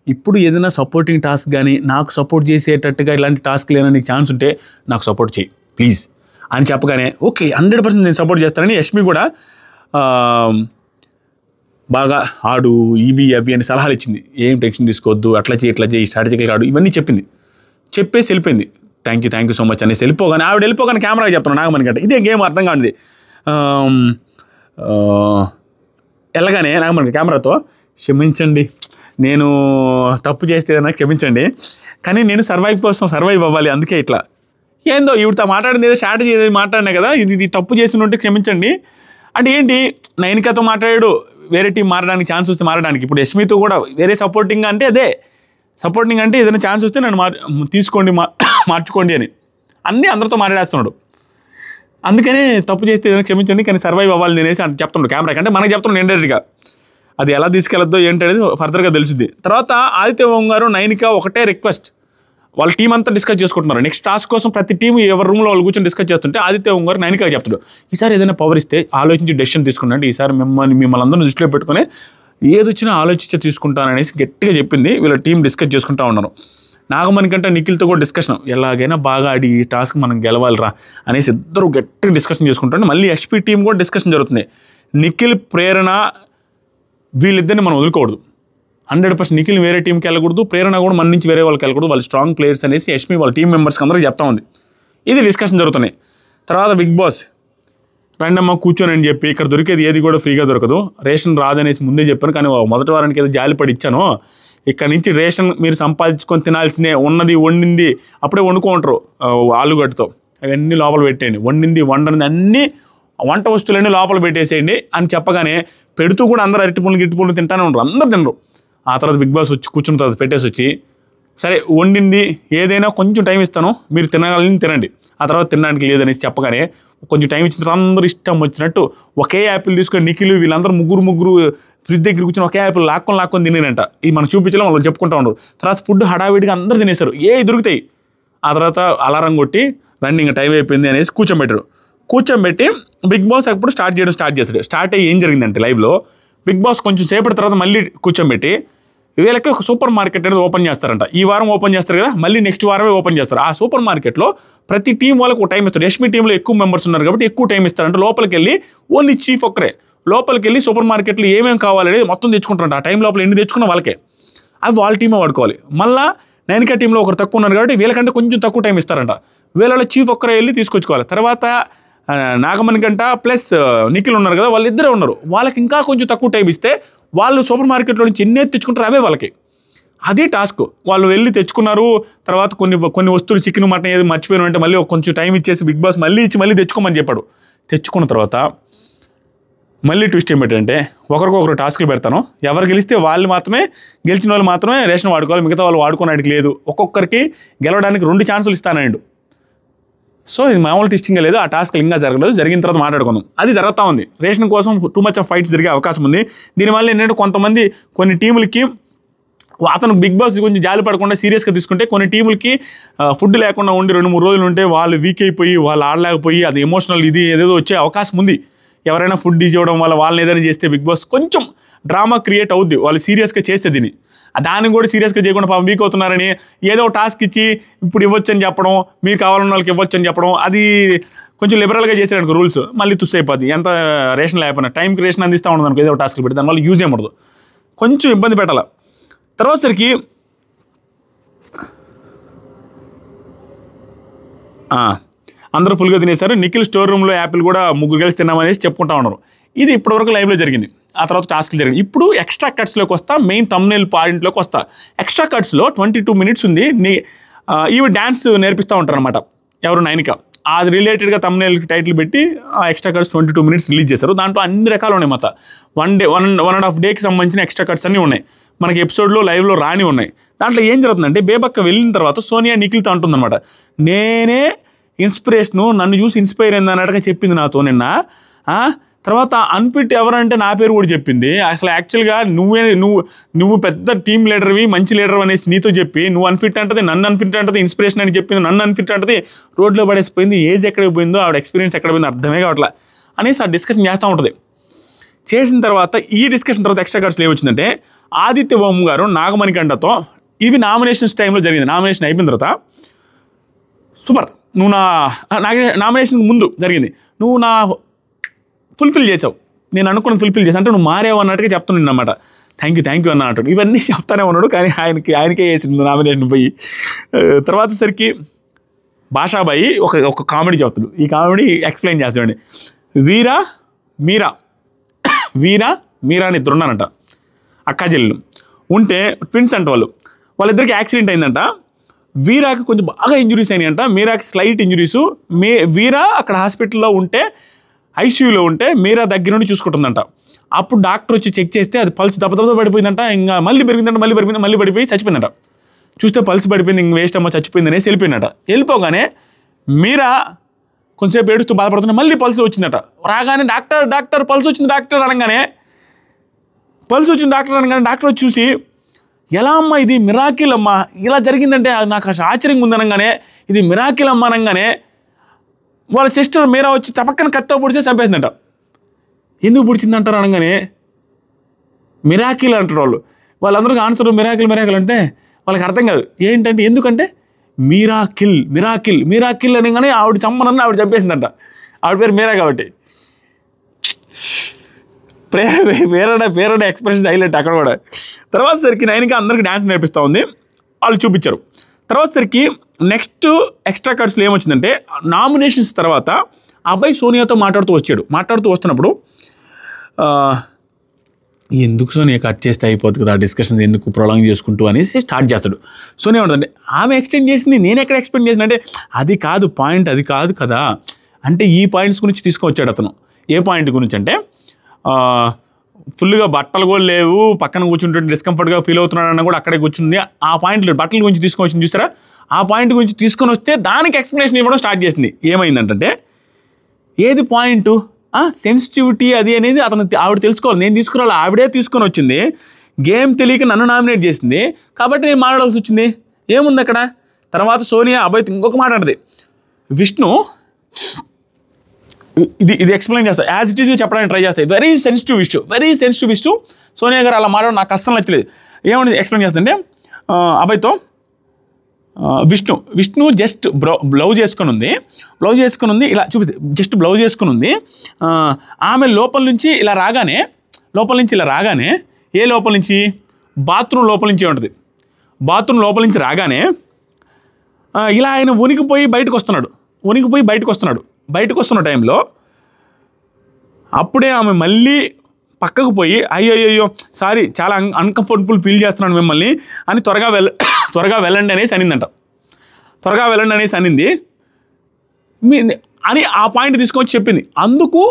ఇప్పుడు ఏదైనా సపోర్టింగ్ టాస్క్ కానీ నాకు సపోర్ట్ చేసేటట్టుగా ఇలాంటి టాస్క్లు ఏమైనా నీకు ఛాన్స్ ఉంటే నాకు సపోర్ట్ చేయి ప్లీజ్ అని చెప్పగానే ఓకే 100% నేను సపోర్ట్ చేస్తానని యష్మి కూడా బాగా ఆడు ఇవి అవి అని సలహాలు ఇచ్చింది. ఏం టెన్షన్ తీసుకోవద్దు, అట్లా చేయి ఇట్లా చేయి స్ట్రాటజికల్గా ఆడు ఇవన్నీ చెప్పింది. చెప్పేసి వెళ్ళిపోయింది. థ్యాంక్ యూ సో మచ్ అనేసి వెళ్ళిపోగానే ఆవిడ వెళ్ళిపోగానే కెమెరాకి చెప్తున్నాను నాగమణి కంటే ఇదే గేమ్ అర్థం కానిది. వెళ్ళగానే నాగమణి కెమెరాతో క్షమించండి, నేను తప్పు చేస్తే నాకు క్షమించండి, కానీ నేను సర్వైవ్ అవ్వాలి అందుకే ఇట్లా ఏందో ఈవిడతో మాట్లాడింది ఏదో స్ట్రాటజీ ఏదో మాట్లాడినా కదా, ఇది తప్పు చేసి ఉంటే క్షమించండి అంటే ఏంటి. నైనికాతో మాట్లాడాడు, వేరే టీం మారడానికి ఛాన్స్ వస్తే మారడానికి. ఇప్పుడు యష్మితో కూడా వేరే సపోర్టింగ్ అంటే అదే సపోర్టింగ్ అంటే ఏదైనా ఛాన్స్ వస్తే నన్ను తీసుకోండి మార్చుకోండి అని అన్నీ అందరితో మాట్లాడేస్తున్నాడు. అందుకనే తప్పు చేస్తే ఏదైనా క్షమించండి కానీ సర్వైవ్ అవ్వాలి నేనేసి అంటే చెప్తున్నాడు కెమెరా కంటే మనకు చెప్తున్నాడు ఇండైరెక్ట్గా. అది ఎలా తీసుకెళ్ళొద్దో ఏంటనేది ఫర్దర్గా తెలిసింది. తర్వాత ఆదిత్య ఓం గారు నైనిక ఒకటే రిక్వెస్ట్, వాళ్ళ టీం అంతా డిస్కస్ చేసుకుంటున్నారు. నెక్స్ట్ టాస్క్ కోసం ప్రతి టీం ఎవరి రూమ్లో వాళ్ళు కూర్చొని డిస్కస్ చేస్తుంటే ఆదిత్య ఓం గారు నైనిక చెప్తాడు, ఈసారి ఏదైనా పవర్ ఇస్తే ఆలోచించి డెసిషన్ తీసుకున్నాంటే ఈసారి మిమ్మల్ని అందరూ దృష్టిలో పెట్టుకుని ఏది వచ్చినా ఆలోచించి తీసుకుంటాననేసి గట్టిగా చెప్పింది. వీళ్ళ టీం డిస్కస్ చేసుకుంటూ ఉన్నారు. నాగమణి కంటే నిఖిల్తో కూడా డిస్కషన్, ఎలాగైనా బాగా ఆడి ఈ టాస్క్ మనం గెలవాలిరా అనేసి ఇద్దరు గట్టిగా డిస్కషన్ చేసుకుంటారు. మళ్ళీ ఎస్పీ టీం కూడా డిస్కషన్ జరుగుతుంది. నిఖిల్ ప్రేరణ వీళ్ళిద్దరిని మనం వదులుకోకూడదు, 100% నిఖిల్ వేరే టీంకి వెళ్ళకూడదు, ప్రేరణ కూడా మన నుంచి వేరే వాళ్ళకి వెళ్ళకూడదు, వాళ్ళు స్ట్రాంగ్ ప్లేయర్స్ అనేసి యష్మి వాళ్ళ టీం మెంబర్స్కి అందరికీ చెప్తా ఉంది. ఇది డిస్కషన్ జరుగుతున్నాయి. తర్వాత బిగ్ బాస్ రండమ్మ కూర్చొని అని చెప్పి ఇక్కడ దొరికేది ఏది కూడా ఫ్రీగా దొరకదు, రేషన్ రాదనేసి ముందే చెప్పాను కానీ మొదటి వారానికి ఏదో జాలిపడి ఇచ్చాను, ఇక్కడ నుంచి రేషన్ మీరు సంపాదించుకొని తినాల్సిందే, ఉన్నది వండింది అప్పుడే వండుకుంటారు ఆలుగడ్డతో అవన్నీ లోపల పెట్టేయండి, వండనిది అన్నీ వంట వస్తువులన్నీ లోపల పెట్టేసేయండి అని చెప్పగానే పెడుతూ కూడా అందరూ గిట్టిపళ్ళు తింటానే ఉంటారు, అందరు తినరు. ఆ తర్వాత బిగ్ బాస్ వచ్చి కూర్చున్న తర్వాత పెట్టేసి వచ్చి సరే వండింది ఏదైనా కొంచెం టైం ఇస్తాను మీరు తినగలని తినండి, ఆ తర్వాత తినడానికి లేదనేసి చెప్పగానే కొంచెం టైం ఇచ్చిన తర్వాత అందరూ ఇష్టం వచ్చినట్టు ఒకే యాపిల్ తీసుకొని నిఖిల్ వీళ్ళందరూ ముగ్గురు ఫ్రిడ్జ్ దగ్గర కూర్చొని ఒకే యాపిల్ లాక్కొని తినేనంట. ఇది మనం చూపించలేం, వాళ్ళు చెప్పుకుంటూ ఉండరు. తర్వాత ఫుడ్ హడావిడిగా అందరూ తినేశారు, దొరుకుతాయి. ఆ తర్వాత అలారం కొట్టి రండి ఇంకా టైం అయిపోయింది అనేసి కూర్చోబెట్టి బిగ్ బాస్ అప్పుడు స్టార్ట్ చేశాడు. స్టార్ట్ అయ్యి ఏం జరిగిందంటే లైవ్లో బిగ్ బాస్ కొంచెం సేపటి తర్వాత మళ్ళీ కూర్చోబెట్టి వీళ్ళకి ఒక సూపర్ మార్కెట్ అనేది ఓపెన్ చేస్తారంట. ఈ వారం ఓపెన్ చేస్తారు కదా, మళ్ళీ నెక్స్ట్ వారమే ఓపెన్ చేస్తారు. ఆ సూపర్ మార్కెట్లో ప్రతి టీం వాళ్ళకు ఒక టైం ఇస్తారు. యష్మి టీంలో ఎక్కువ మెంబర్స్ ఉన్నారు కాబట్టి ఎక్కువ టైం ఇస్తారంట. లోపలికి వెళ్ళి ఓన్లీ చీఫ్ ఒక్కరే లోపలికి వెళ్ళి సూపర్ మార్కెట్లో ఏమేమి కావాలనేది మొత్తం తెచ్చుకుంటారంట. ఆ టైం లోపల ఎన్ని తెచ్చుకున్న వాళ్ళకే, అవి వాళ్ళ టీమే వాడుకోవాలి. మళ్ళీ నైనికా టీంలో ఒకరు తక్కువ ఉన్నారు కాబట్టి వీళ్ళకంటే కొంచెం తక్కువ టైం ఇస్తారంట. వీళ్ళలో చీఫ్ ఒక్కరే వెళ్ళి తీసుకొచ్చుకోవాలి. తర్వాత నాగమణి కంట ప్లస్ నిఖిల్ ఉన్నారు కదా, వాళ్ళిద్దరే ఉన్నారు, వాళ్ళకి ఇంకా కొంచెం తక్కువ టైం ఇస్తే వాళ్ళు సూపర్ మార్కెట్లో నుంచి ఎన్ని తెచ్చుకుంటారు అవే వాళ్ళకి. అది టాస్క్. వాళ్ళు వెళ్ళి తెచ్చుకున్నారు. తర్వాత కొన్ని వస్తువులు చికెన్ మటన్ ఏది మర్చిపోయిన అంటే మళ్ళీ కొంచెం టైం ఇచ్చేసి బిగ్ బాస్ మళ్ళీ తెచ్చుకోమని చెప్పాడు. తెచ్చుకున్న తర్వాత మళ్ళీ ట్విస్ట్ ఏమిటంటే ఒకరికొకరు టాస్క్లు పెడతాను, ఎవరు గెలిస్తే వాళ్ళు మాత్రమే, గెలిచిన వాళ్ళు మాత్రమే రేషన్ వాడుకోవాలి, మిగతా వాళ్ళు వాడుకోవడానికి లేదు, ఒక్కొక్కరికి గెలవడానికి 2 ఛాన్సులు ఇస్తానండు. సో ఇది మామూలు టెస్టింగ్ లేదు, ఆ టాస్క్ ఇంకా జరగలేదు, జరిగిన తర్వాత మాట్లాడుకుందాం. అది జరుగుతూ ఉంది. రేషన్ కోసం టూ మచ్ ఆఫ్ ఫైట్స్ జరిగే అవకాశం ఉంది. దీనివల్ల ఏంటంటే కొన్ని టీములకి అతను బిగ్ బాస్ కొంచెం జాలి పడకుండా సీరియస్గా తీసుకుంటే, కొన్ని టీములకి ఫుడ్ లేకుండా ఉండి 2-3 రోజులు ఉంటే వాళ్ళు వీక్ అయిపోయి వాళ్ళు ఆడలేకపోయి అది ఎమోషనల్ ఇది ఏదేదో వచ్చే అవకాశం ఉంది. ఎవరైనా ఫుడ్ ఇవ్వడం వల్ల వాళ్ళని ఏదైనా చేస్తే బిగ్ బాస్ కొంచెం డ్రామా క్రియేట్ అవుద్ది వాళ్ళు సీరియస్గా చేస్తే. దాన్ని కూడా సీరియస్గా చేయకుండా పాపం వీక్ అవుతున్నారని ఏదో టాస్క్ ఇచ్చి ఇప్పుడు ఇవ్వచ్చు అని చెప్పడం, మీరు కావాలన్న వాళ్ళకి ఇవ్వచ్చు అని చెప్పడం, అది కొంచెం లిబరల్గా చేసాడు రూల్స్, మళ్ళీ తుస్ అయిపోద్ది. ఎంత రేషన్ లేకపోయినా టైంకి రేషన్ అందిస్తూ ఉండదు అనుకో, ఏదో టాస్క్లు పెట్టి దానివల్ల యూజ్ ఏమడదు, కొంచెం ఇబ్బంది పెట్టాలి. తర్వాత సరికి అందరూ ఫుల్గా తినేశారు. నిఖిల్ స్టోర్ రూమ్లో యాపిల్ కూడా 3 కలిసి తిన్నామనేసి చెప్పుకుంటా ఉన్నారు. ఇది ఇప్పటివరకు లైవ్లో జరిగింది. ఆ తర్వాత టాస్క్లు జరిగింది. ఇప్పుడు ఎక్స్ట్రా కట్స్లోకి వస్తా, మెయిన్ థంబ్నెయిల్ పాయింట్లోకి వస్తా. ఎక్స్ట్రా కట్స్లో 22 మినిట్స్ ఉంది. ఇవి డ్యాన్స్ నేర్పిస్తూ ఉంటారు అనమాట, ఎవరు నైనిక. అది రిలేటెడ్గా థంబ్నెయిల్కి టైటిల్ పెట్టి ఆ ఎక్స్ట్రా కట్స్ 22 మినిట్స్ రిలీజ్ చేశారు. దాంట్లో అన్ని రకాలు ఉన్నాయి. మొత్తం 1.5 డేకి సంబంధించిన ఎక్స్ట్రా కట్స్ అన్నీ ఉన్నాయి. మనకి ఎపిసోడ్లో లైవ్లో రాని ఉన్నాయి. దాంట్లో ఏం జరుగుతుందంటే బేబక్క వెళ్ళిన తర్వాత సోనియా నిఖిల్తో అంటుందన్నమాట, నేనే ఇన్స్పిరేషను, నన్ను చూసి ఇన్స్పైర్ అయింది అన్నట్టుగా చెప్పింది నాతో నిన్న. తర్వాత అన్ఫిట్ ఎవరంటే నా పేరు కూడా చెప్పింది. అసలు యాక్చువల్గా నువ్వు పెద్ద టీం లీడర్వి, మంచి లీడర్ అనేసి నీతో చెప్పి నువ్వు అన్ఫిట్ అంటది, నన్ను అన్ఫిట్ అంటది, ఇన్స్పిరేషన్ అని చెప్పింది, నన్ను అన్ఫిట్ అంటది, రోడ్లో పడేసిపోయింది, ఏజ్ ఎక్కడికి పోయిందో ఆవిడ ఎక్స్పీరియన్స్ ఎక్కడ పోయిందో అర్థమే కావట్లా అనేసి ఆ డిస్కషన్ చేస్తూ ఉంటుంది. చేసిన తర్వాత ఈ డిస్కషన్ తర్వాత ఎక్స్ట్రా కార్డ్స్లో ఏమొచ్చిందంటే ఆదిత్య ఓం గారు నాగమణికంఠతో, ఇవి నామినేషన్స్ టైంలో జరిగింది. నామినేషన్ అయిపోయిన తర్వాత సూపర్, నువ్వు నామినేషన్ ముందు జరిగింది, నువ్వు నా ఫుల్ఫిల్ చేసావు, నేను అనుకున్న ఫుల్ఫిల్ చేసాను అంటే నువ్వు మారేవు అన్నట్టుగా చెప్తున్నాను అన్నమాట. థ్యాంక్ యూ అన్న అంటాడు. ఇవన్నీ చెప్తానే ఉన్నాడు, కానీ ఆయనకే వేసింది నామినేషన్ పోయి. తర్వాత సరికి భాషాబాయి ఒక కామెడీ చెప్తాడు. ఈ కామెడీ ఎక్స్ప్లెయిన్ చేస్తాడండి. మీరా అని ఇద్దరు ఉన్నారంట, అక్కా చెల్లెలు ఉంటే, ట్విన్స్ అంట వాళ్ళిద్దరికి యాక్సిడెంట్ అయిందంట. వీరాకి కొంచెం బాగా ఇంజురీస్ అయినాయంట, మీరాకి స్లైట్ ఇంజురీసు. వీరా అక్కడ హాస్పిటల్లో ఉంటే, ఐసీయూలో ఉంటే మీరా దగ్గర నుండి చూసుకుంటుందంట. అప్పుడు డాక్టర్ వచ్చి చెక్ చేస్తే అది పల్స్ దెబ్బ పడిపోయిందంట. ఇంకా మళ్ళీ పెరిగిందంట, మళ్ళీ పడిపోయి చచ్చిపోయిందంట. చూస్తే పల్స్ పడిపోయింది, ఇంక వేస్ట్ అమ్మ చచ్చిపోయింది అనేసి వెళ్ళిపోయిందట. వెళ్ళిపోగానే మీరా కొంచెంసేపు ఏడుస్తూ బాధపడుతున్నా, మళ్ళీ పల్స్ వచ్చిందట. రాగానే డాక్టర్ పల్స్ వచ్చింది డాక్టర్ అనగానే డాక్టర్ వచ్చి చూసి, ఎలా అమ్మా ఇది మిరాకిల్ అమ్మా, ఇలా జరిగిందంటే నాకు అసలు ఆశ్చర్యంగా ఉంది అనగానే, ఇది మిరాకిల్ అమ్మ అనగానే వాళ్ళ సిస్టర్ మీరా వచ్చి చపక్కన కత్తో పొడిచే చంపేసిందంట. ఎందుకు పొడిచిందంటారు అనగానే మిరాకిల్ అంటారు వాళ్ళందరికీ ఆన్సర్ మిరాకిల్ అంటే వాళ్ళకి అర్థం కాదు. ఏంటంటే ఎందుకంటే మిరాకిల్ అనగానే ఆవిడ చమ్మనని ఆవిడ చంపేసిందంట. ఆవిడ పేరు మీరా కాబట్టి. పేరడ ఎక్స్ప్రెషన్ హైలైట్ అక్కడ కూడా. తర్వాత సరికి నైన్కి అందరికీ డ్యాన్స్ నేర్పిస్తూ ఉంది, వాళ్ళు చూపించారు. తర్వాత సరికి నెక్స్ట్ ఎక్స్ట్రా కార్డ్స్లో ఏమొచ్చిందంటే నామినేషన్స్ తర్వాత అబ్బాయి సోనియాతో మాట్లాడుతూ వస్తున్నప్పుడు, ఎందుకు సోనియా కట్ చేస్తే అయిపోతుంది కదా డిస్కషన్స్, ఎందుకు ప్రొలాంగ్ చేసుకుంటూ అనేసి స్టార్ట్ చేస్తాడు. సోనియా ఉంటుందంటే ఆమె ఎక్స్టెండ్ చేసింది, నేను ఎక్కడ ఎక్స్పెక్ట్ చేసిన అంటే అది కాదు పాయింట్, అది కాదు కదా అంటే ఈ పాయింట్స్ గురించి తీసుకొచ్చాడు అతను. ఏ పాయింట్ గురించి అంటే ఫుల్గా బట్టలు కూడా లేవు, పక్కన కూర్చుంటుంటే డిస్కంఫర్ట్గా ఫీల్ అవుతున్నాడన్న కూడా అక్కడే కూర్చుంది. ఆ పాయింట్ బట్టల గురించి తీసుకొని వచ్చింది చూసారా, ఆ పాయింట్ గురించి తీసుకొని వస్తే దానికి ఎక్స్ప్లెనేషన్ ఇవ్వడం స్టార్ట్ చేసింది. ఏమైందంటే ఏది పాయింట్, సెన్సిటివిటీ అది అనేది ఆవిడ తెలుసుకోవాలి, నేను తీసుకురావాలి, ఆవిడే తీసుకొని వచ్చింది. గేమ్ తెలియక నన్ను నామినేట్ చేసింది కాబట్టి నేను మాట్లాడాల్సి వచ్చింది. ఏముంది అక్కడ. తర్వాత సోనియా అబ్బాయి ఇంకొక మాట అంటది, విష్ణు ఇది ఎక్స్ప్లెయిన్ చేస్తా, యాజ్ ఇట్ ఈజ్ చెప్పడానికి ట్రై చేస్తాయి. Very sensitive issue. Sonia garu అలా మాట్లాడడం నాకు అస్సలు నచ్చలేదు. ఏమని ఎక్స్ప్లెయిన్ చేస్తుందంటే అబ్బాయితో విష్ణు జస్ట్ బ్లౌజ్ వేసుకొని ఉంది, ఇలా చూపిస్తే జస్ట్ బ్లౌజ్ వేసుకొని ఉంది. ఆమె లోపల నుంచి ఇలా రాగానే ఏ లోపల నుంచి బాత్రూమ్ లోపల నుంచే ఉంటుంది. బాత్రూమ్ లోపల నుంచి రాగానే ఇలా ఆయన వణికిపోయి బయటకు వస్తున్న టైంలో అప్పుడే ఆమె మళ్ళీ పక్కకు పోయి అయ్యో సారీ చాలా అన్కంఫర్టబుల్ ఫీల్ చేస్తున్నాను మిమ్మల్ని అని త్వరగా వెళ్ళండి అనేసి అనిందంట. అని ఆ పాయింట్ తీసుకొచ్చి చెప్పింది. అందుకు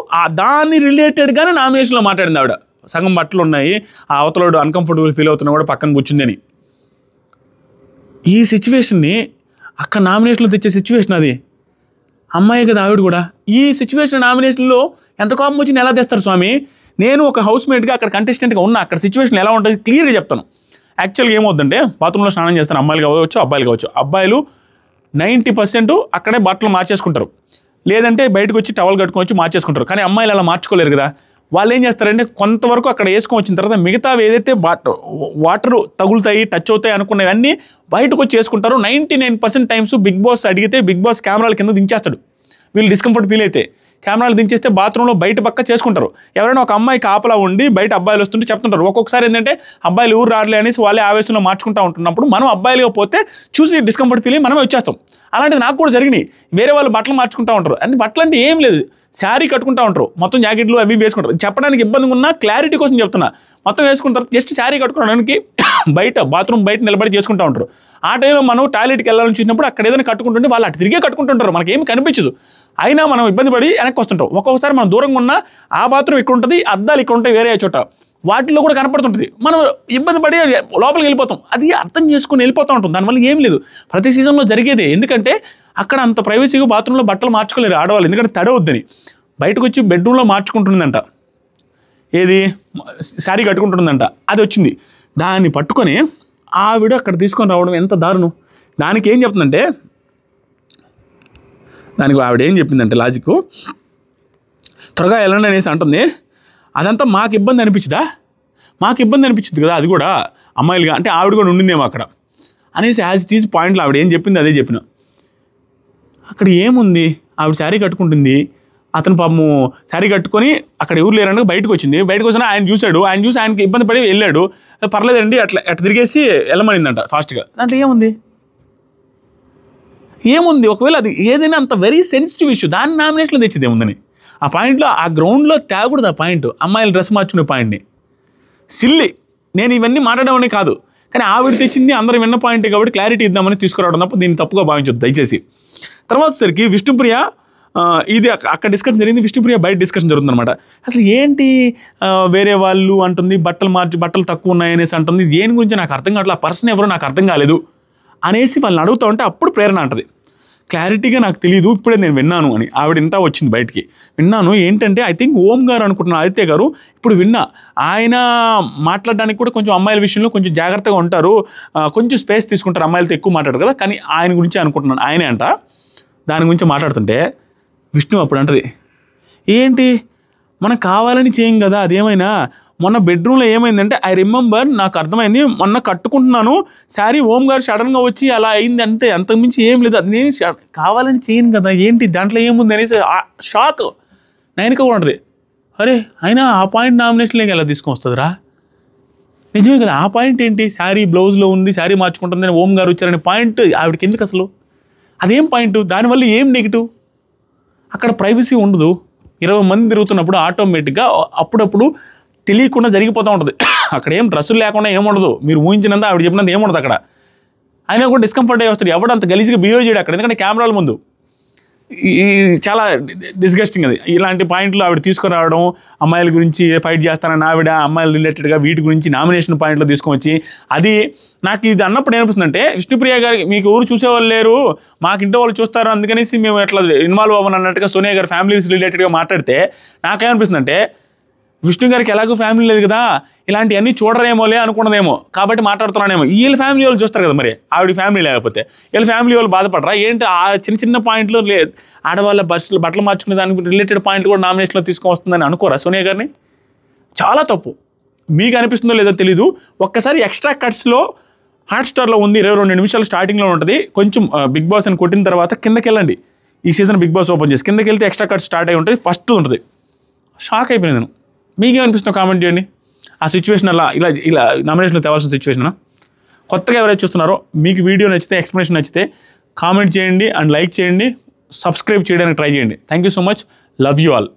దాని రిలేటెడ్గానే నామినేషన్లో మాట్లాడింది ఆవిడ. సగం బట్టలు ఉన్నాయి, ఆ అవతలోడు అన్కంఫర్టబుల్ ఫీల్ అవుతున్నా కూడా పక్కన కూర్చుంది అని. ఈ సిచ్యువేషన్ని అక్కడ నామినేషన్లో తెచ్చే సిచ్యువేషన్ అది. అమ్మాయి కదా ఆవిడ కూడా. ఈ సిచ్యువేషన్ నామినేషన్లో ఎంత కోపం వచ్చింది ఎలా తెస్తారు స్వామి. నేను ఒక హౌస్ మేట్గా అక్కడ కంటెస్టెంట్గా ఉన్నా, అక్కడ సిచ్యువేషన్ ఎలా ఉంటుంది క్లియర్గా చెప్తాను. యాక్చువల్గా ఏమవుతుందంటే బాత్రూంలో స్నానం చేస్తాను, అమ్మాయిలు కావచ్చు అబ్బాయిలు కావచ్చు. అబ్బాయిలు 90% అక్కడే బట్టలు మార్చేసుకుంటారు, లేదంటే బయటకు వచ్చి టవల్ కట్టుకొని వచ్చి మార్చేసుకుంటారు. కానీ అమ్మాయిలు అలా మార్చుకోలేరు కదా. వాళ్ళు ఏం చేస్తారంటే కొంతవరకు అక్కడ వేసుకొని వచ్చిన తర్వాత మిగతావి ఏదైతే వాటర్ తగులుతాయి, టచ్ అవుతాయి అనుకునేవన్నీ బయటకు వచ్చి వేసుకుంటారు. 99% టైమ్స్ బిగ్ బాస్ అడిగితే బిగ్ బాస్ కెమెరాల కింద దించేస్తాడు. వీళ్ళు డిస్కంఫర్ట్ ఫీల్ అయితే కెమెరాలు దించేస్తే బాత్రూంలో బయట పక్క చేసుకుంటారు. ఎవరైనా ఒక అమ్మాయి కాపలా ఉండి బయట అబ్బాయిలు వస్తుంటే చెప్తుంటారు. ఒక్కొక్కసారి ఏంటంటే అబ్బాయిలు ఊరు రాడలే అనేసి వాళ్ళే ఆవేశంలో మార్చుకుంటూ ఉంటున్నప్పుడు మనం అబ్బాయిలుగా పోతే చూసి డిస్కంఫర్ట్ ఫీల్ మనమే వచ్చేస్తాం. అలాంటిది నాకు కూడా జరిగినాయి. వేరే వాళ్ళు బట్టలు మార్చుకుంటూ ఉంటారు. అంటే బట్టలు అంటే ఏం లేదు, శారీ కట్టుకుంటూ ఉంటారు, మొత్తం జాకెట్లు అవి వేసుకుంటారు. చెప్పడానికి ఇబ్బందిగా ఉన్నా క్లారిటీ కోసం చెప్తున్నా. మొత్తం వేసుకుంటారు, జస్ట్ శారీ కట్టుకోవడానికి బయట బాత్రూమ్ బయట నిలబడి చేసుకుంటూ ఉంటారు. ఆ టైంలో మనం టాయిలెట్కి వెళ్ళాలని చూసినప్పుడు అక్కడ ఏదైనా కట్టుకుంటుంటే వాళ్ళు అటు తిరిగే కట్టుకుంటుంటారు, మనకేమి కనిపించదు. అయినా మనం ఇబ్బంది పడి వెనక్కి వస్తుంటాం. ఒక్కొక్కసారి మనం దూరంగా ఉన్నా ఆ బాత్రూమ్ ఇక్కడ ఉంటుంది, అద్దాలు ఇక్కడ ఉంటాయి వేరే చోట, వాటిల్లో కూడా కనపడుతుంటుంది. మనం ఇబ్బంది పడి లోపలికి వెళ్ళిపోతాం. అది అర్థం చేసుకుని వెళ్ళిపోతూ ఉంటాం. దానివల్ల ఏం లేదు, ప్రతి సీజన్లో జరిగేదే. ఎందుకంటే అక్కడ అంత ప్రైవసీగా బాత్రూంలో బట్టలు మార్చుకోలేరు ఆడవాళ్ళు, ఎందుకంటే తడవద్దని. బయటకు వచ్చి బెడ్రూమ్లో మార్చుకుంటుందంట, ఏది శారీ కట్టుకుంటుందంట. అది వచ్చింది, దాన్ని పట్టుకొని ఆవిడ అక్కడ తీసుకొని రావడం ఎంత దారుణం. దానికి ఏం చెప్తుందంటే, దానికి ఆవిడ ఏం చెప్పిందంటే లాజిక్, త్వరగా వెళ్ళండి అనేసి అంటుంది. అదంతా మాకు ఇబ్బంది అనిపించదా, మాకు ఇబ్బంది అనిపించింది కదా, అది కూడా అమ్మాయిలుగా అంటే ఆవిడ కూడా ఉండిందేమో అక్కడ అనేసి యాజ్ ఇట్ ఈజ్ పాయింట్లో ఆవిడ ఏం చెప్పింది అదే చెప్పిన. అక్కడ ఏముంది, ఆవిడ శారీ కట్టుకుంటుంది, అతను పాపము శారీ కట్టుకొని అక్కడ ఎవరు లేరనగా బయటకు వచ్చింది. బయటకు వచ్చినా ఆయన చూశాడు, ఆయన చూసి ఆయనకి ఇబ్బంది పడి వెళ్ళాడు. పర్లేదండి అట్లా తిరిగేసి వెళ్ళమనిందంట ఫాస్ట్గా. దాంట్లో ఏముంది ఒకవేళ అది ఏదైనా అంత వెరీ సెన్సిటివ్ ఇష్యూ, దాన్ని నామినేషన్లో తెచ్చింది ఏముందని. ఆ పాయింట్లో ఆ గ్రౌండ్లో తేగకూడదు ఆ పాయింట్, అమ్మాయిలు డ్రెస్ మార్చుకునే పాయింట్ని. సిల్లి, నేను ఇవన్నీ మాట్లాడమని కాదు, కానీ ఆవిడ తెచ్చింది అందరూ విన్న పాయింట్ కాబట్టి క్లారిటీ ఇద్దామని తీసుకురావడం తప్ప దీన్ని తప్పుగా భావించొద్దు దయచేసి. తర్వాత సరికి విష్ణుప్రియ, ఇది అక్కడ డిస్కషన్ జరిగింది, విష్ణుప్రియ బయట డిస్కషన్ జరుగుతుందన్నమాట. అసలు ఏంటి వేరే వాళ్ళు అంటుంది, బట్టలు తక్కువ ఉన్నాయనేసి అంటుంది, దేని గురించి నాకు అర్థం కావట్లేదు, ఆ పర్సన్ ఎవరో నాకు అర్థం కాలేదు అనేసి వాళ్ళని అడుగుతూ ఉంటే అప్పుడు ప్రేరణ అంటది, క్లారిటీగా నాకు తెలియదు, ఇప్పుడే నేను విన్నాను అని. ఆవిడ ఇంటా వచ్చింది బయటికి, విన్నాను ఏంటంటే ఐ థింక్ ఓం గారు అనుకుంటున్నాను, ఆదిత్య గారు ఇప్పుడు విన్నా, ఆయన మాట్లాడడానికి కూడా కొంచెం అమ్మాయిల విషయంలో కొంచెం జాగ్రత్తగా ఉంటారు, కొంచెం స్పేస్ తీసుకుంటారు, అమ్మాయిలతో ఎక్కువ మాట్లాడరు కదా, కానీ ఆయన గురించి అనుకుంటున్నాను, ఆయనే అంట. దాని గురించి మాట్లాడుతుంటే విష్ణు అప్పుడు అంటది, ఏంటి మనం కావాలని చేయం కదా, అదేమైనా మొన్న బెడ్రూమ్లో ఏమైందంటే ఐ రిమెంబర్, నాకు అర్థమైంది, మొన్న కట్టుకుంటున్నాను శారీ, ఓం గారు సడన్గా వచ్చి అలా అయింది అంటే, అంతకుమించి ఏం లేదు, అది నేను కావాలని చేయను కదా, ఏంటి దాంట్లో ఏముంది అనేసి షాక్. నైన్కి కూడా ఉంటుంది, అరే అయినా ఆ పాయింట్ నామినేషన్లోకి ఎలా తీసుకొని వస్తుందిరా, నిజమే కదా, ఆ పాయింట్ ఏంటి, శారీ బ్లౌజ్లో ఉంది, శారీ మార్చుకుంటుందని ఓం గారు వచ్చారనే పాయింట్ ఆవిడకి ఎందుకు అసలు, అదేం పాయింట్, దానివల్ల ఏం నెగిటివ్. అక్కడ ప్రైవసీ ఉండదు, 20 మంది తిరుగుతున్నప్పుడు ఆటోమేటిక్గా అప్పుడప్పుడు తెలియకుండా జరిగిపోతూ ఉంటుంది. అక్కడ ఏం డ్రెస్సులు లేకుండా ఏముండదు, మీరు ఊహించినంత ఆవిడ చెప్పినంత ఏముండదు అక్కడ. అయినా కూడా డిస్కంఫర్ట్ అయ్యి వస్తారు, ఎవడు అంత గలీజ్గా బిహేవ్ చేయడు అక్కడ, ఎందుకంటే కెమెరాల ముందు. చాలా డిస్గస్టింగ్ అది. ఇలాంటి పాయింట్లు ఆవిడ తీసుకురావడం, అమ్మాయిల గురించి ఫైట్ చేస్తానని ఆవిడ అమ్మాయిల రిలేటెడ్గా వీటి గురించి నామినేషన్ పాయింట్లో తీసుకొచ్చి, అది నాకు ఇది అన్నప్పుడు ఏమనిపిస్తుందంటే, విష్ణుప్రియ గారికి మీకు ఎవరు చూసేవాళ్ళు లేరు, మాకు ఇంట్లో వాళ్ళు చూస్తారు, అందుకనేసి మేము ఎట్లా ఇన్వాల్వ్ అవ్వను అన్నట్టుగా సోనియా గారు ఫ్యామిలీస్ రిలేటెడ్గా మాట్లాడితే నాకేమనిపిస్తుందంటే, విష్ణు గారికి ఎలాగో ఫ్యామిలీ లేదు కదా, ఇలాంటివన్నీ చూడరేమోలే అనుకున్నదేమో కాబట్టి మాట్లాడుతున్నానేమో. వీళ్ళ ఫ్యామిలీ వాళ్ళు చూస్తారు కదా, మరి ఆవిడ ఫ్యామిలీ లేకపోతే వీళ్ళ ఫ్యామిలీ వాళ్ళు బాధపడరా ఏంటి? ఆ చిన్న పాయింట్లు ఆడవాళ్ళ బట్టలు మార్చుకునే దానికి రిలేటెడ్ పాయింట్ కూడా నామినేషన్లో తీసుకొస్తుందని అనుకోరా సోనియా గారిని? చాలా తప్పు. మీకు అనిపిస్తుందో లేదో తెలీదు. ఒక్కసారి ఎక్స్ట్రా కట్స్లో హాట్స్టార్లో ఉంది, 22 నిమిషాలు స్టార్టింగ్లో ఉంటుంది. కొంచెం బిగ్ బాస్ అని కొట్టిన తర్వాత కిందకి వెళ్ళండి, ఈ సీజన్ బిగ్ బాస్ ఓపెన్ చేసి కిందకి వెళ్తే ఎక్స్ట్రా కట్స్ స్టార్ట్ అయి ఉంటుంది, ఫస్ట్ ఉంటుంది. షాక్ అయిపోయింది నేను. మీకేమనిపిస్తుందో కామెంట్ చేయండి. ఆ సిచ్యువేషన్ ఇలా నామినేషన్లో తేవాల్సిన సిచ్యువేషనా? కొత్తగా ఎవరైతే చూస్తున్నారో మీకు వీడియో నచ్చితే, ఎక్స్ప్లెనేషన్ నచ్చితే కామెంట్ చేయండి అండ్ లైక్ చేయండి, సబ్స్క్రైబ్ చేయడానికి ట్రై చేయండి. Thank you so much, love you all.